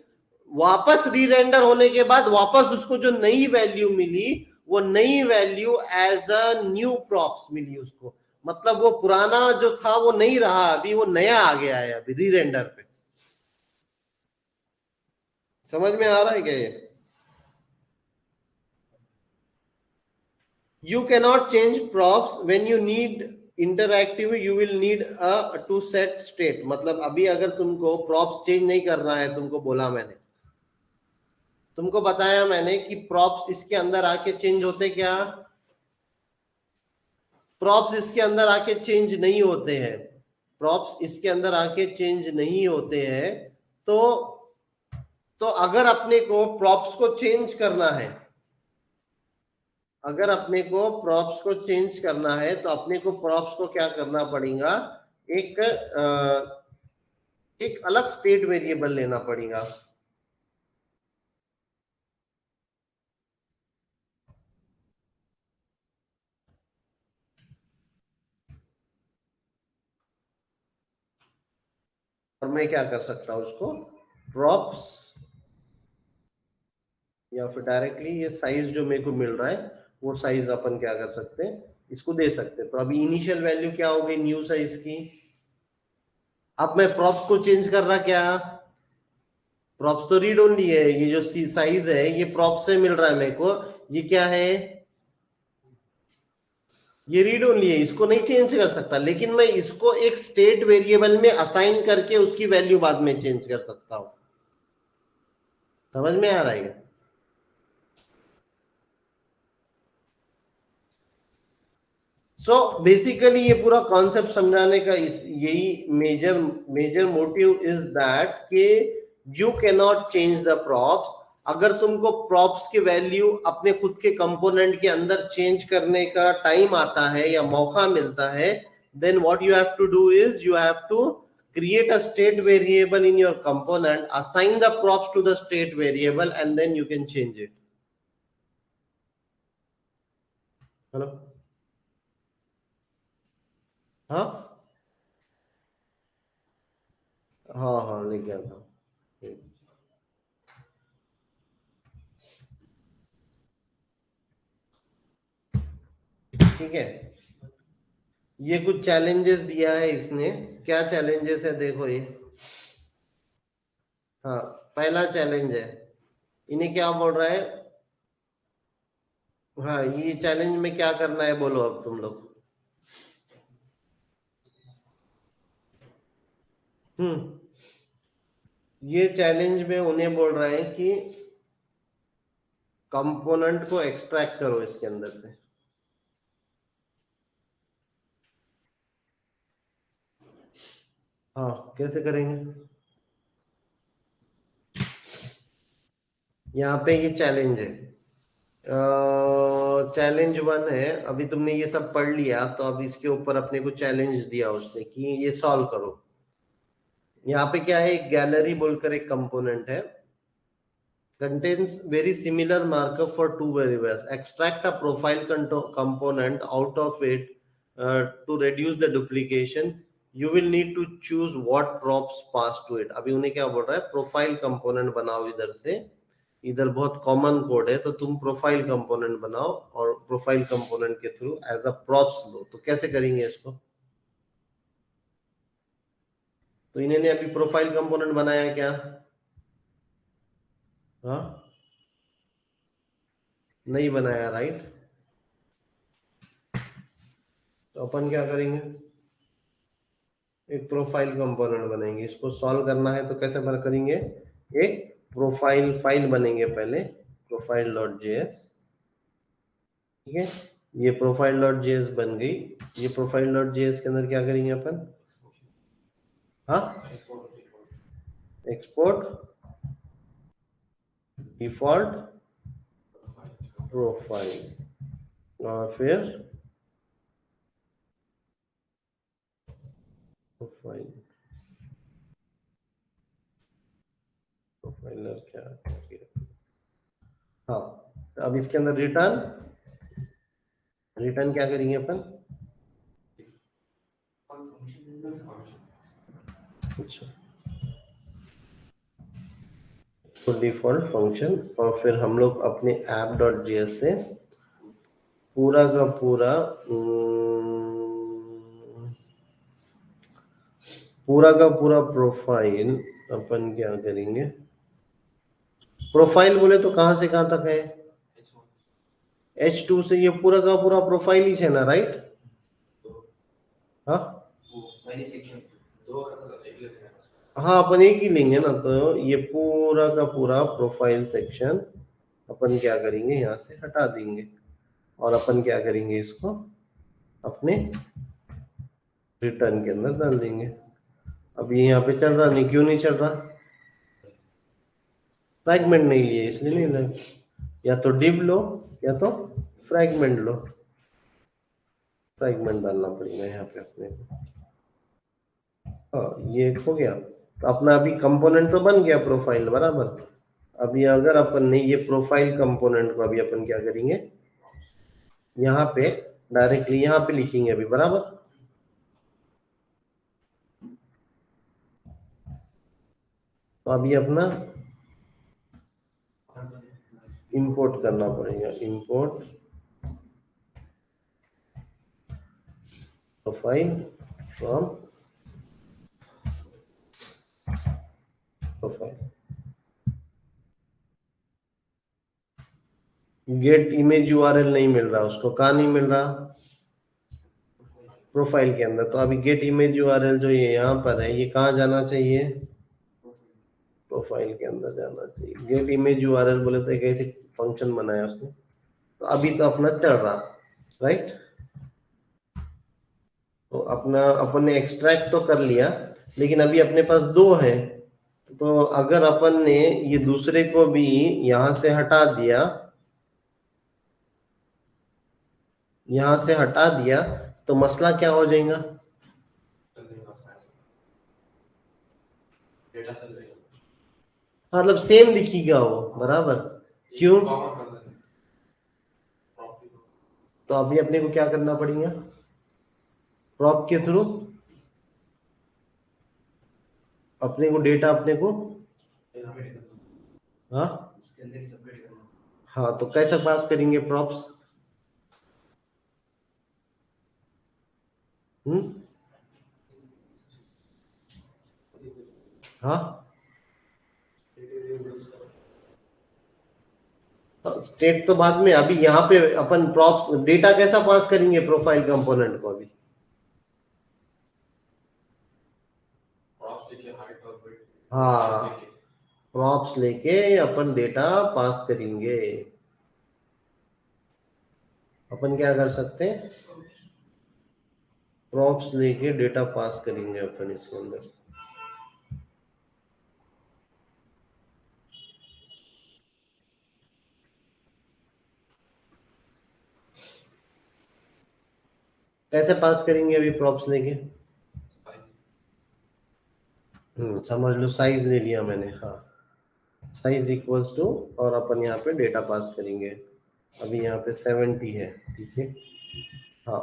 वापस री रेंडर होने के बाद वापस उसको जो नई वैल्यू मिली, वो नई value as a new props मिली उसको, मतलब वो पुराना जो था वो नहीं रहा, अभी वो नया आ गया है अभी री रेंडर पे। समझ में आ रहा है क्या ये। You cannot change props when you need interactive, you will need a to set state। मतलब अभी अगर तुमको props चेंज नहीं करना है, तुमको बोला मैंने, तुमको बताया मैंने कि props इसके अंदर आके चेंज होते क्या, props इसके अंदर आके चेंज नहीं होते हैं, props इसके अंदर आके चेंज नहीं होते हैं। तो अगर अपने को props को चेंज करना है, अगर अपने को प्रॉप्स को चेंज करना है तो अपने को प्रॉप्स को क्या करना पड़ेगा, एक एक अलग स्टेट वेरिएबल लेना पड़ेगा। मैं क्या कर सकता हूँ उसको प्रॉप्स, या फिर डायरेक्टली ये साइज जो मेरे को मिल रहा है वो साइज अपन क्या कर सकते हैं, इसको दे सकते हैं। तो अभी इनिशियल वैल्यू क्या हो गई न्यू साइज की। अब मैं प्रॉप्स को चेंज कर रहा, क्या प्रॉप्स तो रीड ओनली है, ये जो सी साइज है ये प्रॉप्स से मिल रहा है मेरे को, ये क्या है, ये रीड ओनली है, इसको नहीं चेंज कर सकता, लेकिन मैं इसको एक स्टेट वेरिएबल में असाइन करके उसकी वैल्यू बाद में चेंज कर सकता हूं। समझ में आ रहा है? सो बेसिकली ये पूरा कॉन्सेप्ट समझाने का इस यही major major motive is that कि you can not change the props. अगर तुमको प्रॉप्स की वैल्यू अपने खुद के कंपोनेंट के अंदर चेंज करने का टाइम आता है या मौका मिलता है, then what you have to do is you have to create a state variable in your component, assign the props to the state variable, and then you can change it. Hello, हाँ हाँ हाँ लिख गया था। ठीक है, ये कुछ चैलेंजेस दिया है इसने। क्या चैलेंजेस है देखो ये। हाँ, पहला चैलेंज है, इन्हें क्या बोल रहा है, हाँ ये चैलेंज में क्या करना है बोलो अब तुम लोग। ये चैलेंज में उन्हें बोल रहा है कि कंपोनेंट को एक्सट्रैक्ट करो इसके अंदर से। हाँ कैसे करेंगे, यहाँ पे ये चैलेंज है, चैलेंज 1 है। अभी तुमने ये सब पढ़ लिया तो अब इसके ऊपर अपने को चैलेंज दिया उसने कि ये सॉल्व करो। यहाँ पे क्या है, एक गैलरी बोलकर एक कंपोनेंट है, contains very similar markup for two variables. Extract a profile component out of it to reduce the duplication. You will need to choose what props pass to it. अभी उन्हें क्या बोल रहा है, प्रोफाइल कंपोनेंट बनाओ इधर से, इधर बहुत कॉमन कोड है तो तुम प्रोफाइल कंपोनेंट बनाओ और प्रोफाइल कंपोनेंट के थ्रू एज अ प्रॉप्स लो। तो कैसे करेंगे इसको, तो इन्होंने अभी प्रोफाइल कंपोनेंट बनाया क्या, हाँ नहीं बनाया, राइट। तो अपन क्या करेंगे, एक प्रोफाइल कंपोनेंट बनाएंगे। इसको सॉल्व करना है तो कैसे बना करेंगे, एक प्रोफाइल फाइल बनेंगे पहले, प्रोफाइल डॉट जेएस। ठीक है, ये प्रोफाइल डॉट जेएस बन गई। ये प्रोफाइल डॉट जेएस के अंदर क्या करेंगे अपन, हाँ एक्सपोर्ट डिफॉल्ट प्रोफाइल, और फिर प्रोफाइल प्रोफाइलर क्या, हाँ अब इसके अंदर रिटर्न, रिटर्न क्या करेंगे अपन, अच्छा तो डिफॉल्ट फंक्शन, और फिर हम लोग अपने ऐप डॉट जेएस से पूरा का पूरा पूरा का पूरा प्रोफाइल अपन क्या करेंगे, प्रोफाइल बोले तो कहां से कहां तक है, H2 से ये पूरा का पूरा प्रोफाइल ही है ना, राइट। हाँ हाँ अपन एक ही लेंगे ना, तो ये पूरा का पूरा प्रोफाइल सेक्शन अपन क्या करेंगे यहाँ से हटा देंगे, और अपन क्या करेंगे इसको अपने रिटर्न के अंदर डाल देंगे। अब ये यहाँ पे चल रहा नहीं, क्यों नहीं चल रहा, फ्रैगमेंट नहीं लिए इसलिए नहीं लग, या तो डिव लो या तो फ्रैगमेंट लो, फ्रैगमेंट डालना पड़ेगा यहाँ पे अपने को। हाँ ये हो गया, तो अपना अभी कंपोनेंट तो बन गया प्रोफाइल बराबर। अभी अगर अपन ने ये प्रोफाइल कंपोनेंट को अभी अपन क्या करेंगे, यहाँ पे डायरेक्टली यहाँ पे लिखेंगे अभी बराबर। तो अभी अपना इंपोर्ट करना पड़ेगा, import profile from profile. Get image URL नहीं मिल रहा उसको, कहाँ नहीं मिल रहा? प्रोफाइल के अंदर। तो अभी गेट इमेज यूआरएल जो ये यहाँ पर है, ये कहाँ जाना चाहिए? प्रोफाइल के अंदर जाना चाहिए। गेट इमेज यूआरएल बोले तो एक ऐसी फंक्शन बनाया उसने। तो अभी तो अपना चल रहा, राइट? तो अपना अपन ने एक्सट्रैक्ट तो कर लिया, लेकिन अभी अपने पास दो है। तो अगर अपन ने ये दूसरे को भी यहां से हटा दिया, यहां से हटा दिया, तो मसला क्या हो जाएगा? मतलब सेम दिखेगा वो, बराबर। क्यों? तो अभी अपने को क्या करना पड़ेगा? प्रॉप के थ्रू अपने को डेटा, अपने को, हाँ हाँ, तो कैसे पास करेंगे प्रॉप्स? हाँ, स्टेट तो बाद में, अभी यहाँ पे अपन प्रॉप्स डेटा कैसा पास करेंगे प्रोफाइल कंपोनेंट को? अभी हाँ, प्रॉप्स लेके अपन डेटा पास करेंगे। अपन क्या कर सकते हैं? प्रॉप्स लेके डेटा पास करेंगे अपन इसके अंदर। कैसे पास करेंगे अभी प्रॉप्स लेके? समझ लो, साइज ले लिया मैंने, हाँ, साइज इक्वल्स टू, और अपन यहाँ पे डेटा पास करेंगे। अभी यहाँ पे 70 है, ठीक है। हाँ,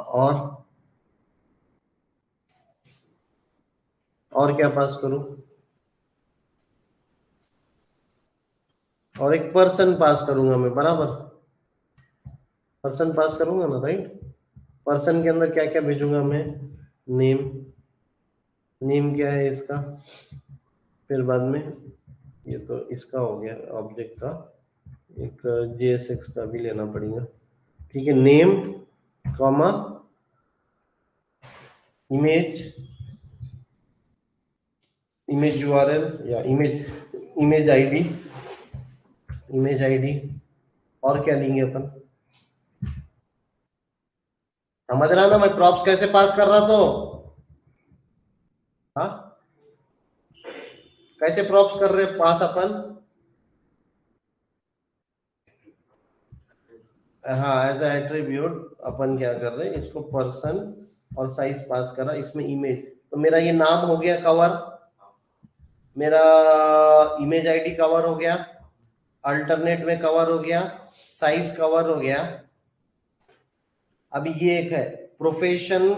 और क्या पास करूं? और एक पर्सन पास करूंगा मैं, बराबर। पर्सन पास करूंगा ना, राइट? पर्सन के अंदर क्या क्या भेजूंगा मैं? नेम, नेम क्या है इसका? फिर बाद में ये तो इसका हो गया ऑब्जेक्ट का, एक JSX का भी लेना पड़ेगा, ठीक है। Name comma image, image URL या इमेज आईडी, इमेज आईडी। और क्या लेंगे अपन? समझ रहा ना मैं प्रॉप्स कैसे पास कर रहा? तो हाँ, कैसे प्रॉप्स कर रहे पास अपन? हाँ, एज एट्रीब्यूट अपन क्या कर रहे हैं, इसको पर्सन और साइज पास करा, इसमें इमेज। तो मेरा ये नाम हो गया कवर, मेरा इमेज आईडी कवर हो गया, अल्टरनेट में कवर हो गया, साइज कवर हो गया। अभी ये एक है प्रोफेशन,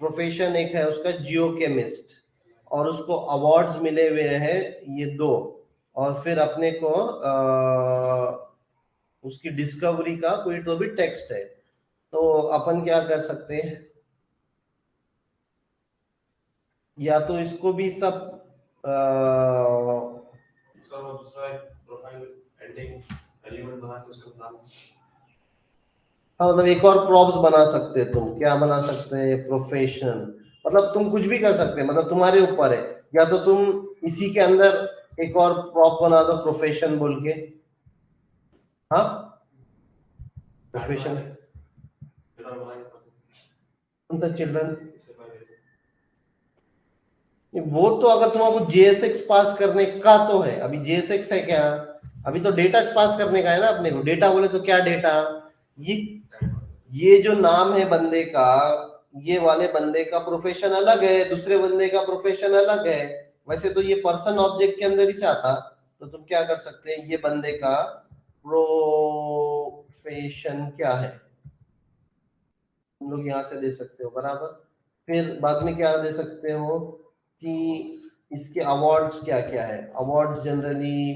प्रोफेशन एक है उसका जियोकेमिस्ट, और उसको अवार्ड्स मिले हुए हैं ये दो। और फिर अपने को उसकी डिस्कवरी का कोई तो भी टेक्स्ट है। तो अपन क्या कर सकते हैं, या तो इसको भी सब हाँ, मतलब एक और प्रॉप्स बना सकते हैं तुम। क्या बना सकते हैं? प्रोफेशन, मतलब तुम कुछ भी कर सकते हैं, मतलब तुम्हारे ऊपर है। या तो तुम इसी के अंदर एक और प्रॉप बना दो प्रोफेशन बोल के। हाँ, प्रोफेशन, चिल्ड्रन। वो तो अगर तुमको JSX पास करने का तो है, अभी JSX है क्या? अभी तो डेटा पास करने का है ना अपने को। डेटा बोले तो क्या डेटा? ये जो नाम है बंदे का, ये वाले बंदे का प्रोफेशन अलग है, दूसरे बंदे का प्रोफेशन अलग है। वैसे तो ये पर्सन ऑब्जेक्ट के अंदर ही चाहता। तो तुम क्या कर सकते हैं, ये बंदे का प्रोफेशन क्या है तुम लोग यहां से दे सकते हो, बराबर। फिर बाद में क्या दे सकते हो कि इसके अवार्ड्स क्या क्या है। अवार्ड्स जनरली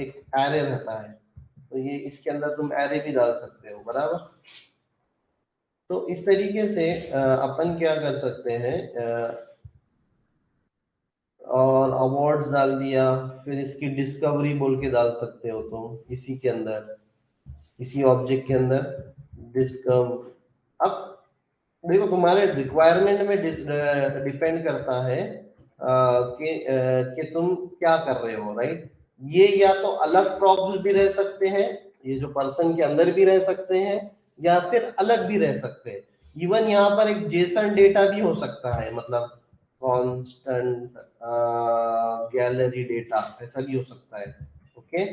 एक एरे रहता है, तो ये इसके अंदर तुम एरे भी डाल सकते हो, बराबर। तो इस तरीके से अपन क्या कर सकते हैं, और अवार्ड्स डाल दिया, फिर इसकी डिस्कवरी बोल के डाल सकते हो तुम इसी के अंदर, इसी ऑब्जेक्ट के अंदर डिस्कवर। अब देखो तुम्हारे रिक्वायरमेंट में डिपेंड करता है कि तुम क्या कर रहे हो, राइट। ये या तो अलग प्रॉब्स भी रह सकते हैं, ये जो पर्सन के अंदर भी रह सकते हैं, या फिर अलग भी रह सकते हैं। इवन यहाँ पर एक जेसन डेटा भी हो सकता है, मतलब कांस्टेंट गैलरी डेटा ऐसा भी हो सकता है। ओके,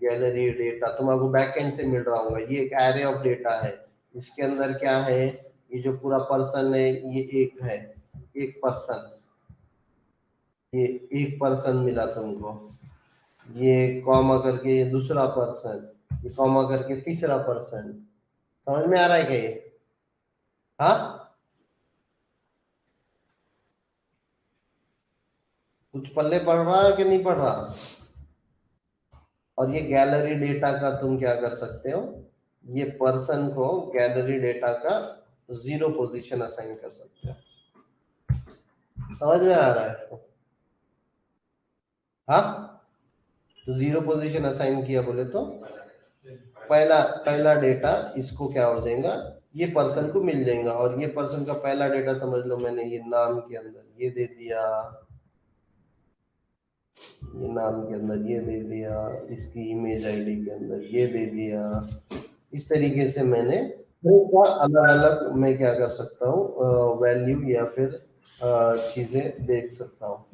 गैलरी डेटा तुम्हारे बैकएंड से मिल रहा होगा, ये एक एरे ऑफ डेटा है। इसके अंदर क्या है, ये जो पूरा पर्सन है ये एक है, एक पर्सन, ये एक पर्सन मिला तुमको, ये कॉमा करके ये दूसरा पर्सन, ये कॉमा करके तीसरा पर्सन। समझ में आ रहा है क्या ये? हाँ, कुछ पल्ले पड़ रहा है कि नहीं पड़ रहा? और ये गैलरी डेटा का तुम क्या कर सकते हो, ये पर्सन को गैलरी डेटा का 0 पोजीशन असाइन कर सकते हो। समझ में आ रहा है? हाँ, तो 0 पोजीशन असाइन किया बोले तो पहला पहला डेटा इसको क्या हो जाएगा, ये पर्सन को मिल जाएगा। और ये पर्सन का पहला डेटा समझ लो मैंने ये नाम के अंदर ये दे दिया, ये नाम के अंदर ये दे दिया, इसकी इमेज आईडी के अंदर ये दे दिया। इस तरीके से मैंने अलग अलग मैं क्या कर सकता हूँ, वैल्यू या फिर चीजें देख सकता हूँ।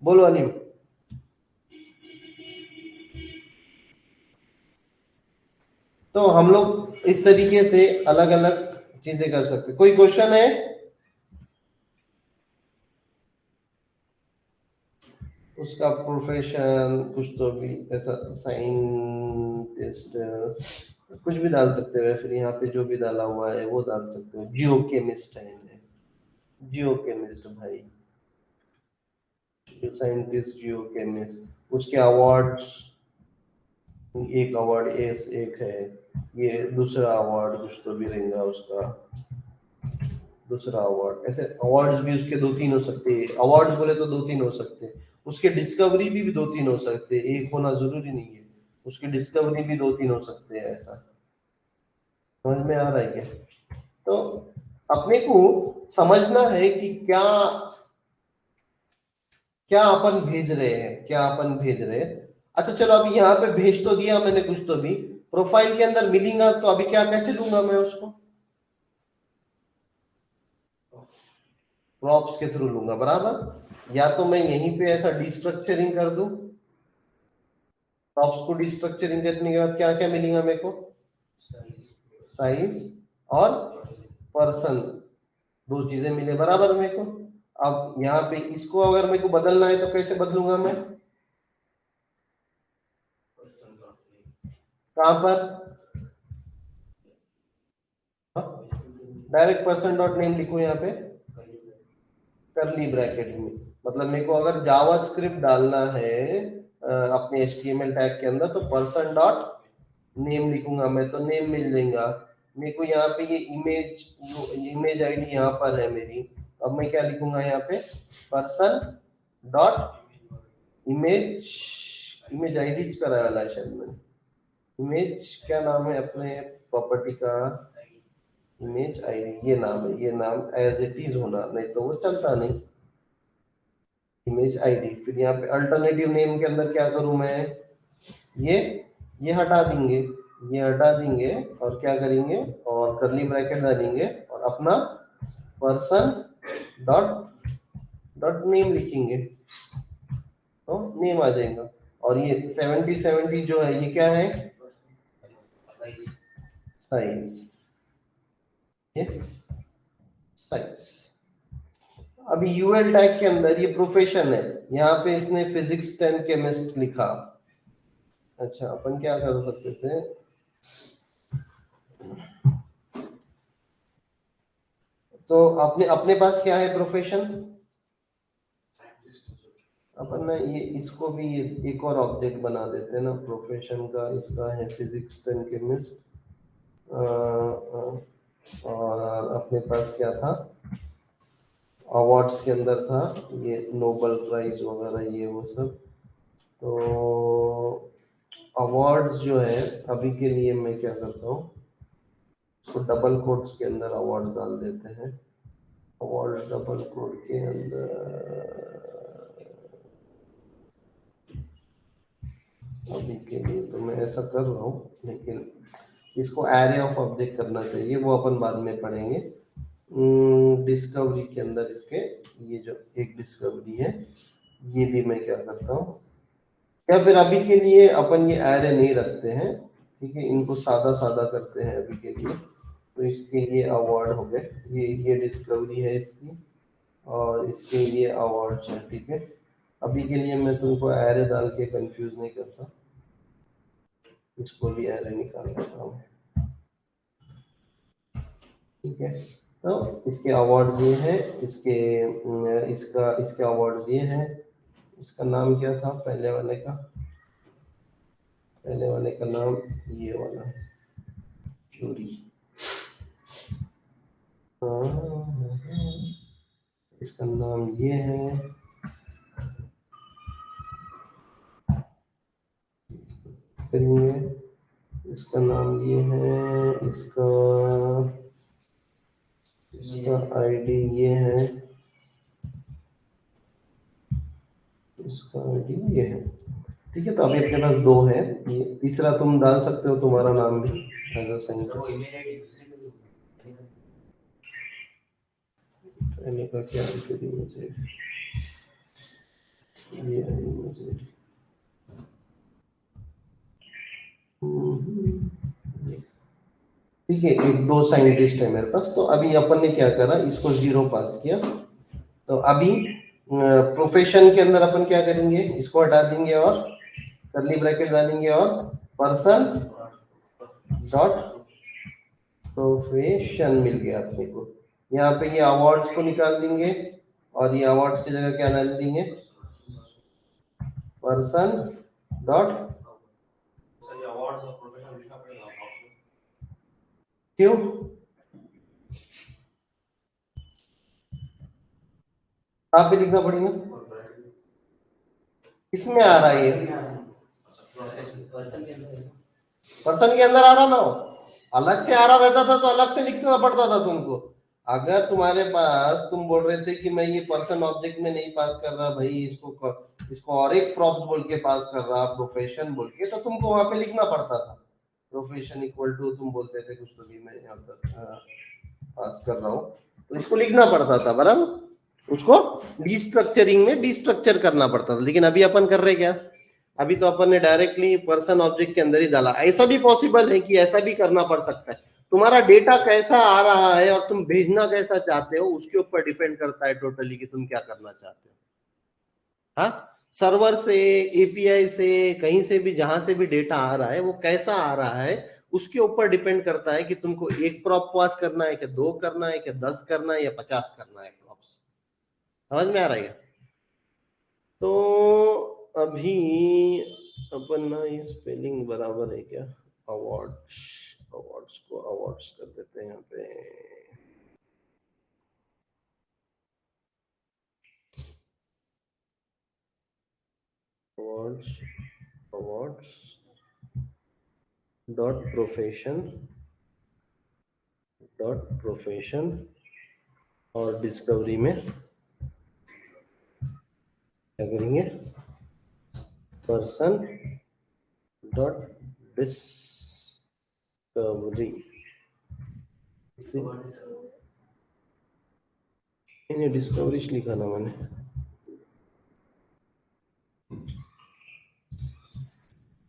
बोलो अनिम। तो हम लोग इस तरीके से अलग अलग चीजें कर सकते। कोई क्वेश्चन है? उसका प्रोफेशन कुछ तो भी ऐसा साइंटिस्ट कुछ भी डाल सकते हो, फिर यहाँ पे जो भी डाला हुआ है वो डाल सकते हो। जियो केमिस्ट है, जियो केमिस्ट भाई, साइंटिस्ट जियो केमिस्ट। उसके अवार्ड्स, एक अवार्ड एस एक है, ये दूसरा अवार्ड कुछ तो भी रहेगा उसका, दूसरा अवार्ड। ऐसे अवार्ड्स भी उसके 2-3 हो सकते हैं। अवार्ड्स बोले तो 2-3 हो सकते हैं। उसके डिस्कवरी भी 2-3 हो सकते हैं, एक होना जरूरी नहीं है। उसकी डिस्कवरी भी 2-3 हो सकते हैं ऐसा। समझ में आ रहा है क्या? तो अपने को समझना है कि क्या क्या अपन भेज रहे हैं, क्या अपन भेज रहे हैं। अच्छा चलो, अभी यहाँ पे भेज तो दिया मैंने कुछ तो भी, प्रोफाइल के अंदर मिलेगा तो अभी क्या कैसे लूंगा मैं उसको? प्रॉप्स के थ्रू लूंगा, बराबर। या तो मैं यहीं पे ऐसा डिस्ट्रक्चरिंग कर दूं, प्रॉप्स को डिस्ट्रक्चरिंग करने के बाद क्या क्या मिलेगा मेरे को? साइज और पर्सन, दो चीजें मिले बराबर मेरे को। अब यहाँ पे इसको अगर मेरे को बदलना है तो कैसे बदलूंगा मैं? कहां पर? डायरेक्ट पर्सन डॉट नेम लिखो यहाँ पे करली ब्रैकेट में। मतलब मेरे को अगर जावास्क्रिप्ट डालना है अपने HTML टैग के अंदर, तो पर्सन डॉट नेम लिखूंगा मैं, तो नेम मिल जाएगा मेरे को। यहाँ पे ये इमेज, जो इमेज आईडी यहाँ पर है मेरी, अब मैं क्या लिखूंगा यहाँ पे? Person dot image, image ID कराया वाला है शायद मैंने। इमेज क्या नाम है अपने प्रॉपर्टी का? इमेज आईडी, ये नाम है, ये नाम एज इट इज होना, नहीं तो वो चलता नहीं। इमेज आईडी, फिर यहाँ पे अल्टरनेटिव नेम के अंदर क्या करूं मैं? ये ये हटा देंगे, ये हटा देंगे और क्या करेंगे, और करली ब्रैकेट डालेंगे और अपना पर्सन डॉट डॉट नेम लिखेंगे, तो नेम आ जाएगा। और ये 70-70 जो है ये क्या है? साइज, ये साइज। अभी यूएल टैग के अंदर ये प्रोफेशन है, यहाँ पे इसने फिजिक्स 10 केमिस्ट लिखा। अच्छा, अपन क्या कर सकते थे, तो अपने अपने पास क्या है प्रोफेशन? अपन ना ये इसको भी एक और ऑब्जेक्ट बना देते हैं ना प्रोफेशन का। इसका है फिजिक्स 10 केमिस्ट, और अपने पास क्या था अवार्ड्स के अंदर था ये नोबेल प्राइज वगैरह ये वो सब। तो अवार्ड्स जो है अभी के लिए मैं क्या करता हूँ तो डबल कोट्स के अंदर अवार्ड डाल देते हैं। अवार्ड डबल कोट के अंदर अभी के लिए तो मैं ऐसा कर रहा हूँ, लेकिन इसको एरे ऑफ ऑब्जेक्ट करना चाहिए, वो अपन बाद में पढ़ेंगे। डिस्कवरी के अंदर इसके ये जो एक डिस्कवरी है ये भी मैं क्या करता हूँ, या फिर अभी के लिए अपन ये एरे नहीं रखते हैं, ठीक है, इनको सादा सादा करते हैं अभी के लिए। तो इसके लिए अवार्ड हो गए, ये डिस्कवरी है इसकी, और इसके लिए अवार्ड है, ठीक है। अभी के लिए मैं तुमको एरे डाल के कंफ्यूज नहीं करता, इसको भी एरे निकाल देता हूँ, ठीक है। तो इसके अवार्ड्स ये है, इसके अवार्ड्स ये है। इसका नाम क्या था पहले वाले का? पहले वाले का नाम ये वाला है, क्यूरी। इसका नाम ये है, करेंगे इसका नाम ये है, इसका आईडी ये है, इसका आईडी ये है, ठीक है। तो अभी अपने पास दो है, ये तीसरा तुम डाल सकते हो तुम्हारा नाम भी एज अ साइंटिस्ट। पहले का क्या है मुझे ये है मुझे ठीक है। एक दो साइंटिस्ट है मेरे पास। तो अभी अपन ने क्या करा, इसको 0 पास किया। तो अभी प्रोफेशन के अंदर अपन क्या करेंगे, इसको हटा देंगे और कर्ली ब्रैकेट डालेंगे और पर्सन डॉट प्रोफेशन मिल गया अपने को। यहाँ पे ये अवार्ड्स को निकाल देंगे और ये अवार्ड्स की जगह क्या डाल देंगे, पर्सन डॉट। क्यों? आप भी लिखना पड़ेगा, इसमें आ रहा है ये पर्सन के अंदर आ रहा ना हो, अलग से आ रहा रहता था तो अलग से लिखना पड़ता था तुमको। अगर तुम्हारे पास तुम बोल रहे थे कि मैं ये पर्सन ऑब्जेक्ट में नहीं पास कर रहा भाई, इसको और एक प्रॉप्स बोल के पास कर रहा, प्रोफेशन बोल के, तो तुमको वहां पे लिखना पड़ता था प्रोफेशन इक्वल टू, तुम बोलते थे कुछ तो भी मैं यहाँ पर पास कर रहा हूँ, तो इसको लिखना पड़ता था बराबर, उसको डिस्ट्रक्चरिंग में डिस्ट्रक्चर करना पड़ता था। लेकिन अभी अपन कर रहे क्या, अभी तो अपन ने डायरेक्टली पर्सन ऑब्जेक्ट के अंदर ही डाला। ऐसा भी पॉसिबल है कि ऐसा भी करना पड़ सकता है, तुम्हारा डेटा कैसा आ रहा है और तुम भेजना कैसा चाहते हो उसके ऊपर डिपेंड करता है टोटली कि तुम क्या करना चाहते हो। हाँ, सर्वर से, एपीआई से, कहीं से भी, जहां से भी डेटा आ रहा है वो कैसा आ रहा है उसके ऊपर डिपेंड करता है कि तुमको एक प्रॉप पास करना है, क्या 2 करना है, क्या 10 करना है, या 50 करना है प्रॉप्स। समझ में आ रहा है? तो अभी अपन ना ये स्पेलिंग बराबर है क्या, अवार्ड्स, अवार्ड्स को अवार्ड्स कर देते हैं यहाँ पे। Awards, awards dot profession, dot profession, और डिस्कवरी में क्या करेंगे, पर्सन डॉट डिस्कवरी। इन्हें डिस्कवरी लिखा ना मैंने,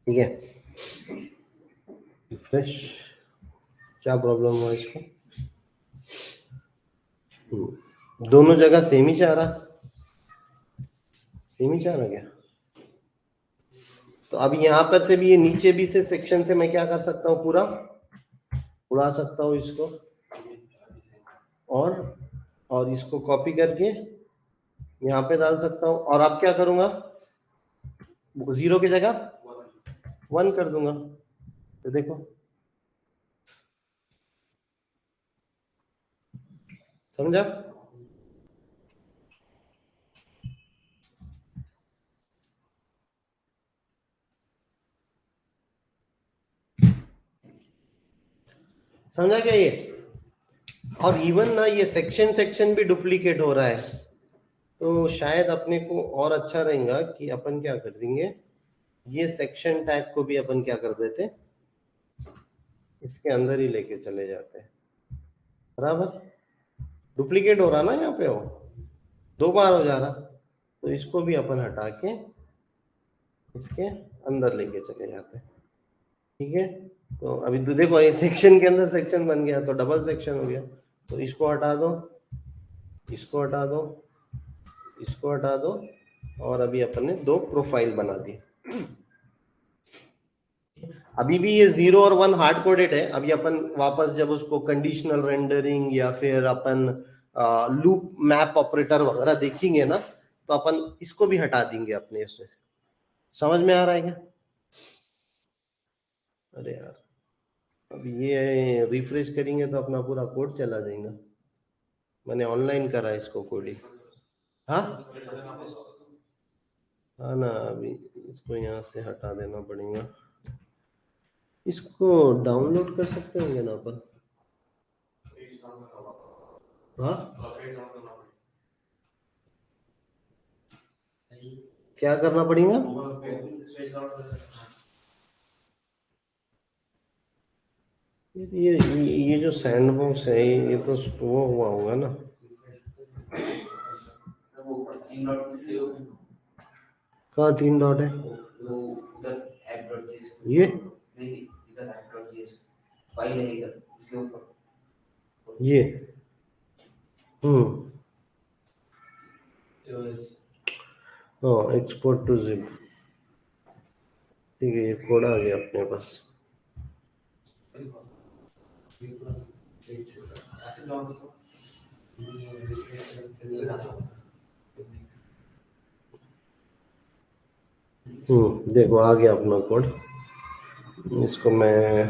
ठीक है। रिफ्रेश, क्या प्रॉब्लम हुआ इसको? दोनों जगह सेम ही चाह रहा, सेम ही चाह रहा क्या? तो अब यहाँ पर से भी, ये नीचे भी से सेक्शन से मैं क्या कर सकता हूँ, पूरा उड़ा सकता हूँ इसको, और इसको कॉपी करके यहाँ पे डाल सकता हूँ और अब क्या करूंगा, 0 की जगह 1 कर दूंगा। तो देखो, समझा? समझा क्या ये? और इवन ना ये सेक्शन सेक्शन भी डुप्लीकेट हो रहा है, तो शायद अपने को और अच्छा रहेगा कि अपन क्या कर देंगे, ये सेक्शन टैग को भी अपन क्या कर देते, इसके अंदर ही लेके चले जाते हैं। बराबर, डुप्लीकेट हो रहा ना यहाँ पे, वो 2 बार हो जा रहा, तो इसको भी अपन हटा के इसके अंदर लेके चले जाते हैं। ठीक है, तो अभी तो देखो ये सेक्शन के अंदर सेक्शन बन गया, तो डबल सेक्शन हो गया। तो इसको हटा दो, इसको हटा दो, इसको हटा दो, और अभी अपन ने 2 प्रोफाइल बना दी। अभी भी ये 0 और 1 हार्ड कोडेड है। अभी अपन वापस जब उसको कंडीशनल रेंडरिंग या फिर अपन लूप मैप ऑपरेटर वगैरह देखेंगे ना, तो अपन इसको भी हटा देंगे अपने इससे। समझ में आ रहा है क्या? अरे यार, अब ये रिफ्रेश करेंगे तो अपना पूरा कोड चला जाएगा। मैंने ऑनलाइन करा इसको कोडिंग। हाँ हाँ ना, अभी इसको यहाँ से हटा देना पड़ेगा। इसको डाउनलोड कर सकते होंगे ना अपन? हाँ, क्या करना पड़ेगा? ये जो सैंडबॉक्स है, ये तो वो हुआ होगा ना। कहाँ 3 डॉट है? ये फाइल है इधर उसके ऊपर ये हाँ, एक्सपोर्ट टू जिप। ठीक है, ये कोड आ गया अपने पास। देखो आ गया अपना कोड। इसको मैं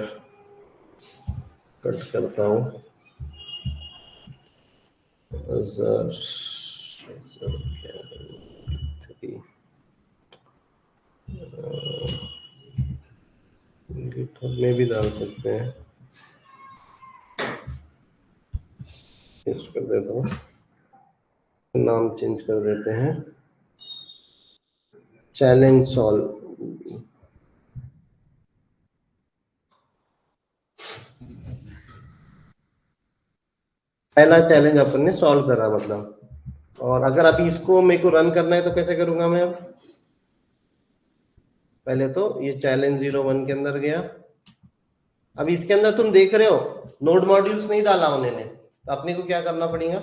कट करता हूँ। गिटहब में भी डाल सकते हैं। चेंज कर देता हूँ, नाम चेंज कर देते हैं, चैलेंज सॉल्व। पहला चैलेंज अपन ने सॉल्व करा मतलब। और अगर अभी इसको मेरे को रन करना है तो कैसे करूंगा मैं? अब पहले तो ये चैलेंज 01 के अंदर गया। अब इसके अंदर तुम देख रहे हो नोड मॉड्यूल्स नहीं डाला उन्होंने, तो अपने को क्या करना पड़ेगा?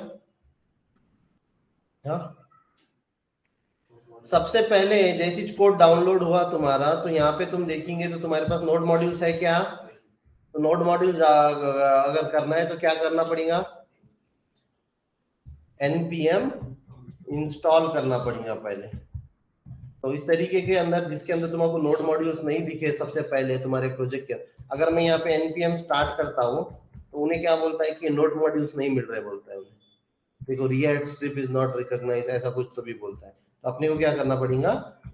हाँ, सबसे पहले जैसी कोड डाउनलोड हुआ तुम्हारा, तो यहाँ पे तुम देखेंगे तो तुम्हारे पास नोड मॉड्यूल्स है क्या? तो नोड मॉड्यूल्स अगर करना है तो क्या करना पड़ेगा? npm इंस्टॉल करना पड़ेगा पहले। तो इस तरीके के अंदर जिसके अंदर तुमको नोड मॉड्यूल्स नहीं दिखे सबसे पहले तुम्हारे प्रोजेक्ट के, अगर मैं यहाँ पे npm स्टार्ट करता हूँ तो उन्हें क्या बोलता है कि नोड मॉड्यूल्स नहीं मिल रहे, बोलता है उन्हें। देखो, react strip is not recognised, ऐसा कुछ तो भी बोलता है। तो अपने को क्या करना पड़ेगा?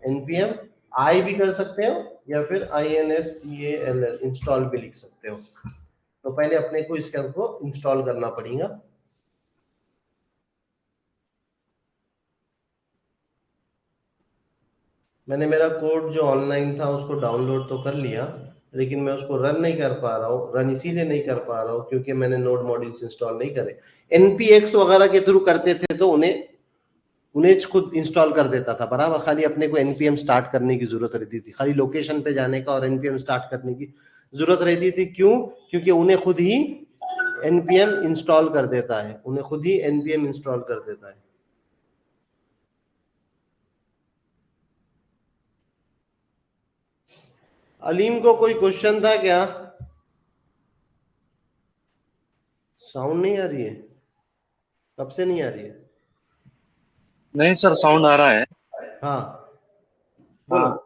npm आई भी कर सकते हो या फिर install इंस्टॉल भी लिख सकते हो। तो पहले अपने को इसके को इंस्टॉल करना पड़ेगा। मैंने मेरा कोड जो ऑनलाइन था उसको डाउनलोड तो कर लिया, लेकिन मैं उसको रन नहीं कर पा रहा हूँ। रन इसीलिए नहीं कर पा रहा हूँ क्योंकि मैंने नोड मॉड्यूल्स इंस्टॉल नहीं करे। npx वगैरह के थ्रू करते थे तो उन्हें खुद इंस्टॉल कर देता था बराबर। खाली अपने को npm स्टार्ट करने की जरूरत रहती थी, खाली लोकेशन पे जाने का और npm स्टार्ट करने की जरूरत रहती थी। क्यों? क्योंकि उन्हें खुद ही npm इंस्टॉल कर देता है, उन्हें खुद ही npm इंस्टॉल कर देता है। अलीम को कोई क्वेश्चन था क्या? साउंड नहीं आ रही है? कब से नहीं आ रही है? नहीं सर, साउंड आ रहा है। हाँ बोलो। हाँ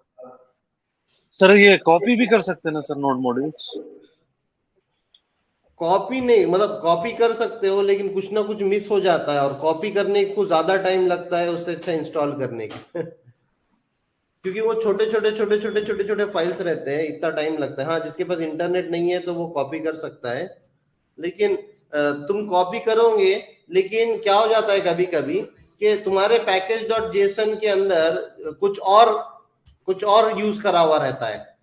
सर, ये कॉपी भी कर सकते हैं ना सर, नोड मॉड्यूल्स? कॉपी नहीं, मतलब कॉपी कर सकते हो लेकिन कुछ ना कुछ मिस हो जाता है, और कॉपी करने को ज्यादा टाइम लगता है उससे अच्छा इंस्टॉल करने की क्योंकि वो छोटे फाइल्स रहते हैं, इतना टाइम लगता है। हाँ, जिसके पास इंटरनेट नहीं है तो वो कॉपी कर सकता है, लेकिन तुम कॉपी करोगे, लेकिन क्या हो जाता है कभी कभी कि तुम्हारे पैकेज डॉट जेसन के अंदर कुछ और यूज करा हुआ रहता है।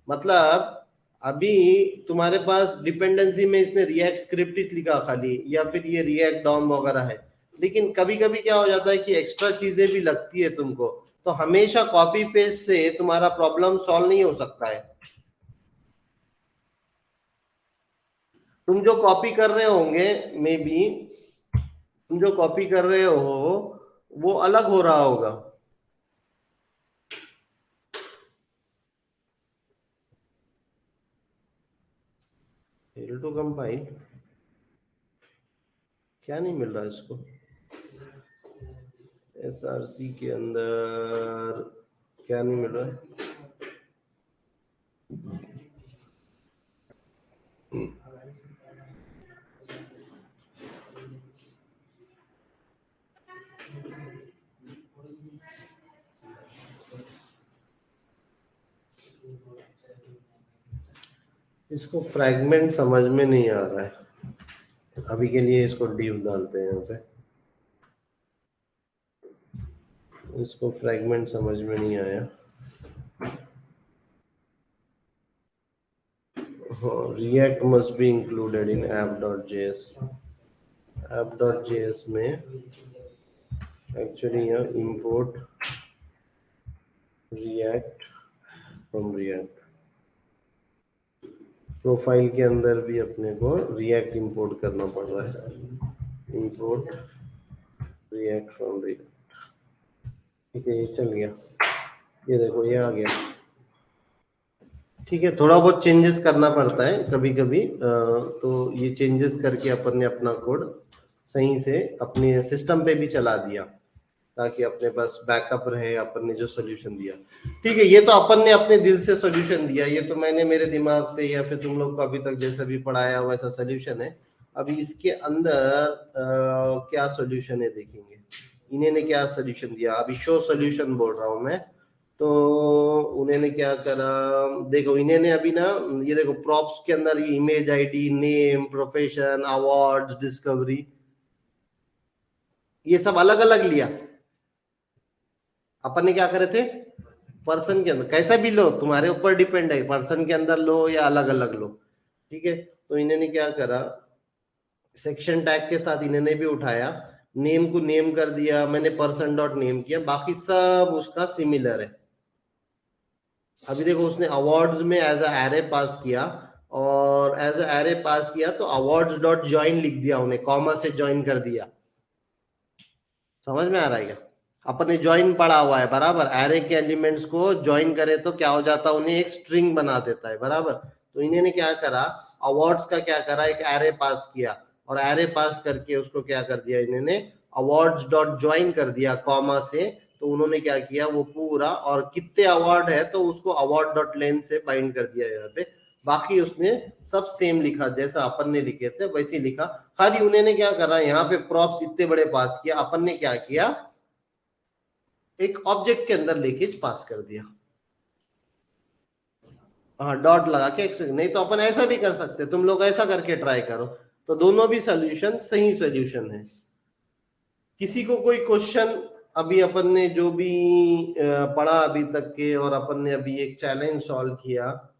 मतलब अभी तुम्हारे पास डिपेंडेंसी में इसने रिएक्ट स्क्रिप्ट ही लिखा खाली, या फिर ये रिएक्ट डॉम वगैरह है, लेकिन कभी कभी क्या हो जाता है कि एक्स्ट्रा चीजें भी लगती है तुमको, तो हमेशा कॉपी पेस्ट से तुम्हारा प्रॉब्लम सॉल्व नहीं हो सकता है। तुम जो कॉपी कर रहे होंगे, मे बी तुम जो कॉपी कर रहे हो वो अलग हो रहा होगा। फेल टू कंपाइल, क्या नहीं मिल रहा इसको? एसआरसी के अंदर क्या नहीं मिल रहा है? इसको फ्रैगमेंट समझ में नहीं आ रहा है अभी के लिए, इसको डीप डालते हैं यहाँ पे। इसको फ्रैगमेंट समझ में नहीं आया। React must be included in app.js। app.js में एक्चुअली यहाँ import react from react, profile के अंदर भी अपने को रिएक्ट इंपोर्ट करना पड़ रहा है। इंपोर्ट रिएक्ट फ्रॉम रिएक्ट, ठीक है, ये चल गया। ये देखो ये आ गया। ठीक है, थोड़ा बहुत चेंजेस करना पड़ता है कभी कभी, तो ये चेंजेस करके अपन ने अपना कोड सही से अपने सिस्टम पे भी चला दिया, ताकि अपने पास बैकअप रहे अपन ने जो सोल्यूशन दिया। ठीक है, ये तो अपन ने अपने दिल से सोल्यूशन दिया, ये तो मैंने मेरे दिमाग से या फिर तुम लोग को अभी तक जैसा भी पढ़ाया वैसा सोल्यूशन है। अभी इसके अंदर क्या सोल्यूशन है देखेंगे, इन्होंने क्या सोल्यूशन दिया। अभी शो सोल्यूशन बोल रहा हूं मैं, तो उन्होंने क्या करा, देखो इन्होंने अभी ना, ये देखो प्रॉप्स के अंदर ये image ID, name, profession, awards, discovery, ये सब अलग अलग लिया। अपन ने क्या करे थे, पर्सन के अंदर कैसा भी लो, तुम्हारे ऊपर डिपेंड है, पर्सन के अंदर लो या अलग अलग लो। ठीक है, तो इन्होंने क्या करा, सेक्शन टैग के साथ इन्होंने भी उठाया, नेम को नेम कर दिया, मैंने पर्सन डॉट नेम किया, बाकी सब उसका सिमिलर है। अभी देखो उसने अवार्ड्स में एज अ एरे पास किया, और एज अ एरे पास किया तो अवार्ड्स डॉट ज्वाइन लिख दिया, उन्हें कॉमा से ज्वाइन कर दिया। समझ में आ रहा है क्या? अपन ने ज्वाइन पढ़ा हुआ है बराबर, एरे के एलिमेंट्स को ज्वाइन करे तो क्या हो जाता है, उन्हें एक स्ट्रिंग बना देता है बराबर। तो इन्होंने क्या करा, अवार्ड्स का क्या करा, एक एरे पास किया, और एरे पास करके उसको क्या कर दिया इन्होंने, अवार्ड्स डॉट ज्वाइन कर दिया कॉमा से। तो उन्होंने क्या किया, वो पूरा, और कितने अवार्ड है तो उसको अवार्ड डॉट लेंथ से बाइंड कर दिया यहाँ पे। बाकी उसने सब सेम लिखा, जैसा अपन ने लिखे थे वैसे लिखा, खाली उन्होंने क्या करा, यहाँ पे प्रॉप्स इतने बड़े पास किया, अपन ने क्या किया, एक ऑब्जेक्ट के अंदर लेके पास कर दिया। हाँ, डॉट लगा के नहीं तो अपन ऐसा भी कर सकते, तुम लोग ऐसा करके ट्राई करो, तो दोनों भी सोल्यूशन सही सोल्यूशन है। किसी को कोई क्वेश्चन, अभी अपन ने जो भी पढ़ा अभी तक के, और अपन ने अभी एक चैलेंज सॉल्व किया।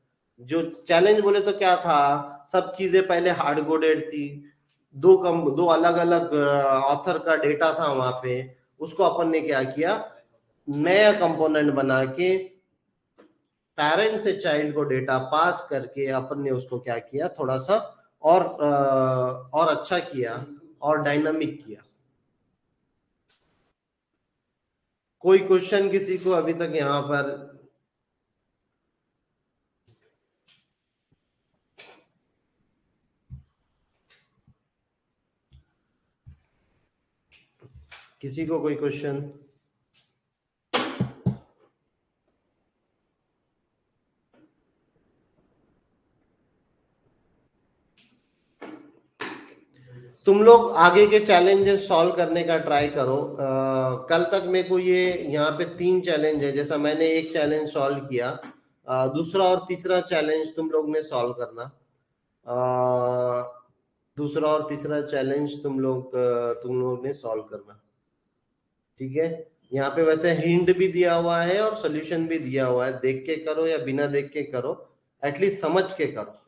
जो चैलेंज बोले तो क्या था, सब चीजें पहले हार्ड कोडेड थी, दो अलग अलग ऑथर का डेटा था वहां पे, उसको अपन ने क्या किया, नया कंपोनेंट बना के पेरेंट से चाइल्ड को डेटा पास करके अपन ने उसको क्या किया, थोड़ा सा और अच्छा किया, और डायनामिक किया। कोई क्वेश्चन किसी को अभी तक यहाँ पर? किसी को कोई क्वेश्चन? तुम लोग आगे के चैलेंजेस सॉल्व करने का ट्राई करो। कल तक मेरे को ये यहाँ पे 3 चैलेंज है, जैसा मैंने एक चैलेंज सॉल्व किया, दूसरा और तीसरा चैलेंज तुम लोग ने सॉल्व करना। दूसरा और तीसरा चैलेंज तुम लोग ने सॉल्व करना, ठीक है। यहाँ पे वैसे हिंट भी दिया हुआ है और सोल्यूशन भी दिया हुआ है, देख के करो या बिना देख के करो, एटलीस्ट समझ के करो।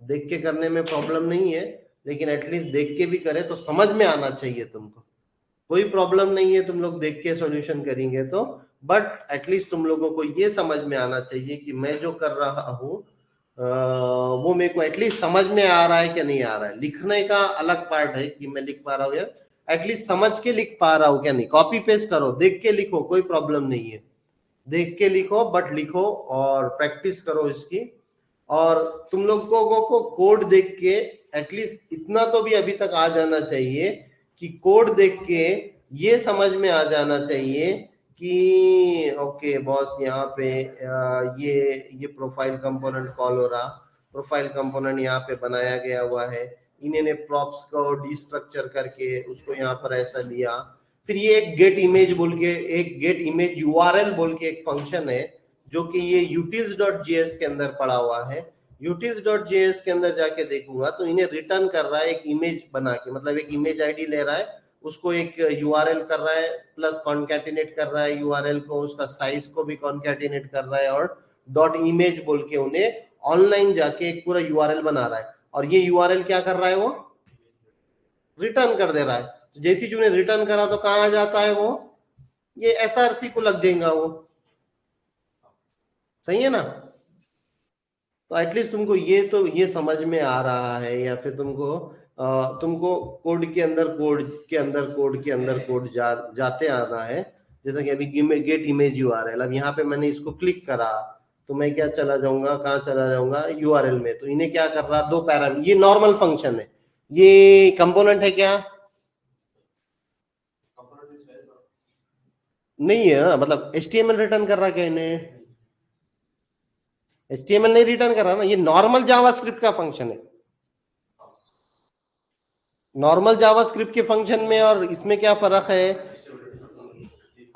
देख के करने में प्रॉब्लम नहीं है, लेकिन एटलीस्ट देख के भी करे तो समझ में आना चाहिए तुमको। कोई प्रॉब्लम नहीं है तुम लोग देख के सॉल्यूशन करेंगे तो, बट एटलीस्ट तुम लोगों को ये समझ में आना चाहिए कि मैं जो कर रहा हूँ वो मेरे को एटलीस्ट समझ में आ रहा है क्या नहीं आ रहा है। लिखने का अलग पार्ट है कि मैं लिख पा रहा हूँ या एटलीस्ट समझ के लिख पा रहा हूँ क्या नहीं। कॉपी पेस्ट करो, देख के लिखो, कोई प्रॉब्लम नहीं है, देख के लिखो, बट लिखो और प्रैक्टिस करो इसकी। और तुम लोगों को कोड देख के एटलीस्ट इतना तो भी अभी तक आ जाना चाहिए कि कोड देख के ये समझ में आ जाना चाहिए कि ओके बॉस, यहाँ पे ये प्रोफाइल कंपोनेंट कॉल हो रहा, प्रोफाइल कंपोनेंट यहाँ पे बनाया गया हुआ है, इन्होंने प्रॉप्स को डिस्ट्रक्चर करके उसको यहाँ पर ऐसा लिया। फिर ये एक गेट इमेज बोल के, एक गेट इमेज यूआरएल बोल के एक फंक्शन है जो कि ये utils.js के अंदर पड़ा हुआ है। utils.js के अंदर जाके देखूंगा तो इन्हें रिटर्न कर रहा है एक इमेज बना के, मतलब एक इमेज आईडी ले रहा है, उसको एक यूआरएल कर रहा है, प्लस कॉन्कैटिनेट कर रहा है यूआरएल को, उसका साइज को भी कॉन्कैटिनेट कर रहा है, और डॉट इमेज बोल के उन्हें ऑनलाइन जाके एक पूरा यूआरएल बना रहा है। और ये यूआरएल क्या कर रहा है, वो रिटर्न कर दे रहा है। तो जैसी जो रिटर्न करा तो कहाँ आ जाता है वो, ये एसआरसी को लग जाएगा वो, सही है ना। तो एटलीस्ट तुमको ये समझ में आ रहा है, या फिर तुमको कोड के अंदर जाते आना है। जैसा कि अभी गेट इमेज यूआरएल, अब यहाँ पे मैंने इसको क्लिक करा तो मैं क्या चला जाऊंगा, कहाँ चला जाऊंगा, यूआरएल में। तो इन्हें क्या कर रहा, 2 पैरामीटर, ये नॉर्मल फंक्शन है, ये कंपोनेंट है क्या, नहीं है ना, मतलब HTML रिटर्न कर रहा क्या इन्हें, HTML नहीं रिटर्न कर रहा ना, ये नॉर्मल जावास्क्रिप्ट का फंक्शन है। नॉर्मल जावास्क्रिप्ट के फंक्शन में और इसमें क्या फर्क है,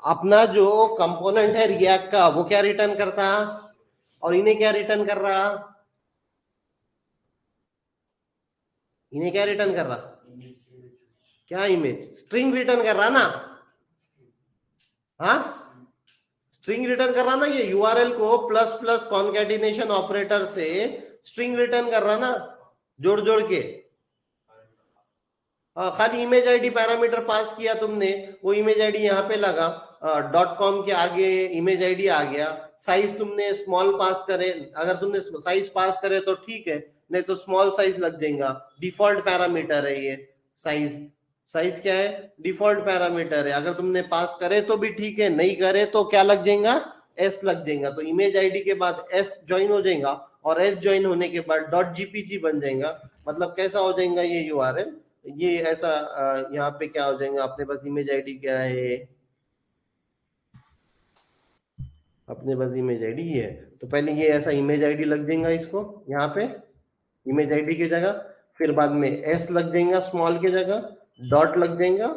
अपना जो कंपोनेंट है रिएक्ट का वो क्या रिटर्न करता, और इन्हें क्या रिटर्न कर रहा, इन्हें क्या रिटर्न कर रहा, क्या इमेज, स्ट्रिंग रिटर्न कर रहा ना, हाँ स्ट्रिंग रिटर्न कर रहा ना, ये यूआरएल को प्लस प्लस कॉन्कैटिनेशन ऑपरेटर से स्ट्रिंग रिटर्न कर रहा ना, जोड़ जोड़ के। खाली इमेज आईडी पैरामीटर पास किया तुमने, वो इमेज आईडी यहाँ पे लगा, .com के आगे इमेज आईडी आ गया। साइज तुमने स्मॉल पास करे, अगर तुमने साइज पास करे तो ठीक है, नहीं तो स्मॉल साइज लग जाएगा, डिफॉल्ट पैरामीटर है ये साइज। साइज क्या है, डिफॉल्ट पैरामीटर है, अगर तुमने पास करे तो भी ठीक है, नहीं करे तो क्या लग जाएगा, एस लग जाएगा। तो इमेज आईडी के बाद एस ज्वाइन हो जाएगा, और एस ज्वाइन होने के बाद .gpg बन जाएगा। मतलब कैसा हो जाएगा ये यूआरएल, ये ऐसा यहाँ पे क्या हो जाएगा, अपने पास इमेज आईडी क्या है, अपने पास इमेज आईडी है, तो पहले ये ऐसा इमेज आईडी लग जाएगा इसको यहाँ पे इमेज आईडी की जगह, फिर बाद में एस लग जाएगा स्मॉल की जगह, डॉट लग जाएगा,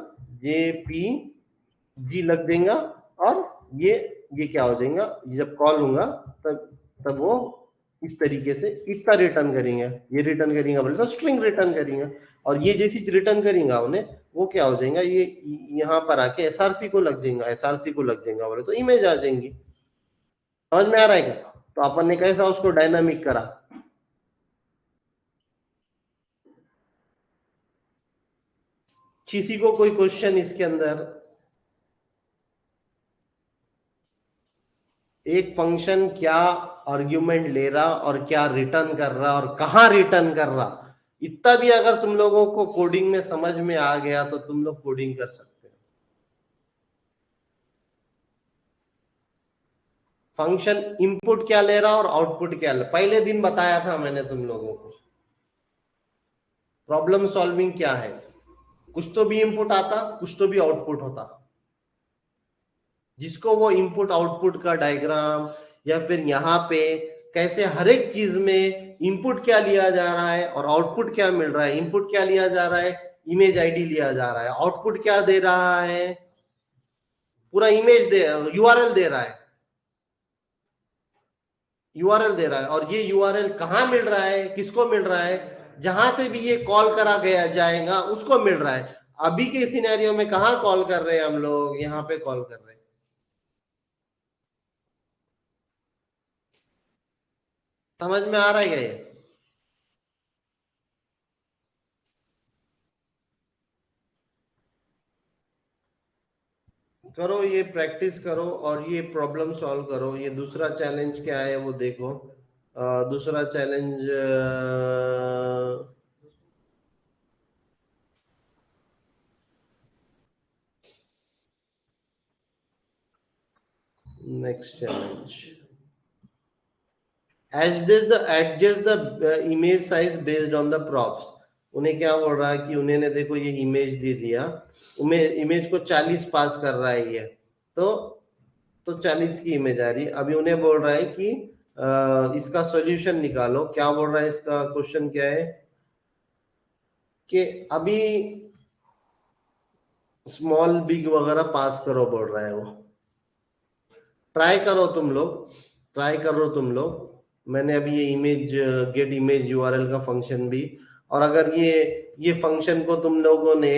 JPG लग जाएगा, और ये क्या हो जाएगा, जब कॉल होगा तब वो इस तरीके से इतना रिटर्न करेंगे, ये रिटर्न करेंगे बोले तो स्ट्रिंग रिटर्न करेंगे, और ये जैसी रिटर्न करेंगे उन्हें वो क्या हो जाएगा, ये यहाँ पर आके एसआरसी को लग जाएगा, एसआरसी को लग जाएगा बोले तो इमेज आ जाएंगी। समझ में आ रहा है क्या, तो अपन ने कैसा उसको डायनामिक करा। किसी को कोई क्वेश्चन इसके अंदर, एक फंक्शन क्या आर्ग्यूमेंट ले रहा और क्या रिटर्न कर रहा और कहां रिटर्न कर रहा, इतना भी अगर तुम लोगों को कोडिंग में समझ में आ गया तो तुम लोग कोडिंग कर सकते हो। फंक्शन इनपुट क्या ले रहा और आउटपुट क्या ले, पहले दिन बताया था मैंने तुम लोगों को। प्रॉब्लम सॉल्विंग क्या है, कुछ तो भी इनपुट आता, कुछ तो भी आउटपुट होता। जिसको वो इनपुट आउटपुट का डायग्राम या फिर यहाँ पे कैसे हर एक चीज में इनपुट क्या लिया जा रहा है और आउटपुट क्या मिल रहा है। इनपुट क्या लिया जा रहा है, इमेज आईडी लिया जा रहा है। आउटपुट क्या दे रहा है, पूरा इमेज दे, यूआरएल दे रहा है, यूआरएल दे रहा है। और ये यूआरएल कहाँ मिल रहा है, किसको मिल रहा है, जहां से भी ये कॉल करा गया जाएगा उसको मिल रहा है। अभी के सिनेरियो में कहाँ कॉल कर रहे हैं हम लोग, यहाँ पे कॉल कर रहे हैं। समझ में आ रहा है क्या ये? करो, ये प्रैक्टिस करो और ये प्रॉब्लम सॉल्व करो। ये दूसरा चैलेंज क्या है वो देखो। दूसरा challenge next challenge, adjust the image size based on the props। उन्हें क्या बोल रहा है कि उन्हें देखो ये इमेज दे दिया, इमेज को 40 पास कर रहा है ये, तो 40 की इमेज आ रही है। अभी उन्हें बोल रहा है कि इसका सॉल्यूशन निकालो। क्या बोल रहा है, इसका क्वेश्चन क्या है कि अभी स्मॉल बिग वगैरह पास करो बोल रहा है वो। ट्राई करो तुम लोग, ट्राई करो तुम लोग। मैंने अभी ये इमेज गेट इमेज यूआरएल का फंक्शन भी, और अगर ये फंक्शन को तुम लोगों ने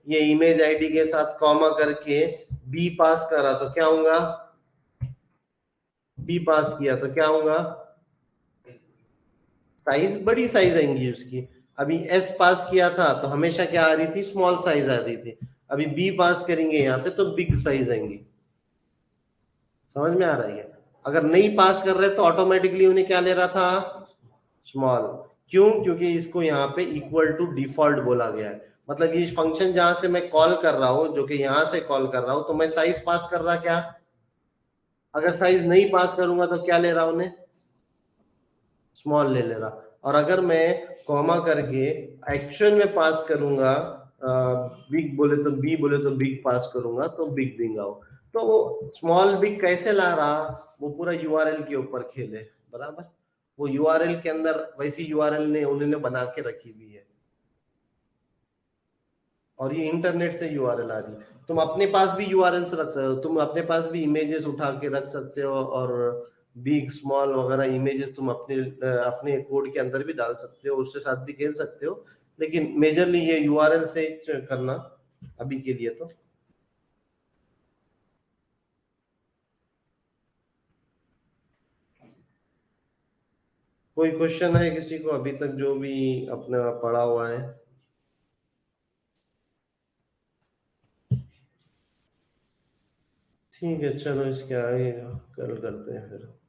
ये इमेज आईडी के साथ कॉमा करके बी पास करा तो क्या होगा, बी पास किया तो क्या होगा, साइज बड़ी साइज आएंगी उसकी। अभी एस पास किया था तो हमेशा क्या आ रही थी, स्मॉल साइज आ रही थी। अभी बी पास करेंगे यहाँ पे तो बिग साइज आएंगी। समझ में आ रहा है? अगर नहीं पास कर रहे तो ऑटोमेटिकली उन्हें क्या ले रहा था, स्मॉल। क्यों, क्योंकि इसको यहाँ पे इक्वल टू डिफॉल्ट बोला गया है। मतलब ये फंक्शन जहां से मैं कॉल कर रहा हूँ, जो कि यहाँ से कॉल कर रहा हूँ, तो मैं साइज पास कर रहा क्या, अगर साइज नहीं पास करूंगा तो क्या ले रहा हूं, स्मॉल ले रहा। और अगर मैं कॉमा करके एक्शन में पास करूंगा, बिग बोले तो बी, बोले तो बिग पास करूंगा तो बिग देगा वो। तो वो स्मॉल बिग कैसे ला रहा, वो पूरा यूआरएल के ऊपर खेले, बराबर। वो यूआरएल के अंदर वैसी यूआरएल ने उन्होंने बना के रखी हुई है, और ये इंटरनेट से यूआरएल आ रही है। तुम अपने पास भी यूआरएल्स रख सकते हो, तुम अपने पास भी इमेजेस उठा के रख सकते हो, और बिग स्मॉल वगैरह इमेजेस तुम अपने अपने कोड के अंदर भी डाल सकते हो, उसके साथ भी खेल सकते हो। लेकिन मेजरली ये यूआरएल से करना अभी के लिए। तो कोई क्वेश्चन है किसी को अभी तक जो भी अपना पढ़ा हुआ है? ठीक है, चलो इसके आगे कल करते हैं फिर।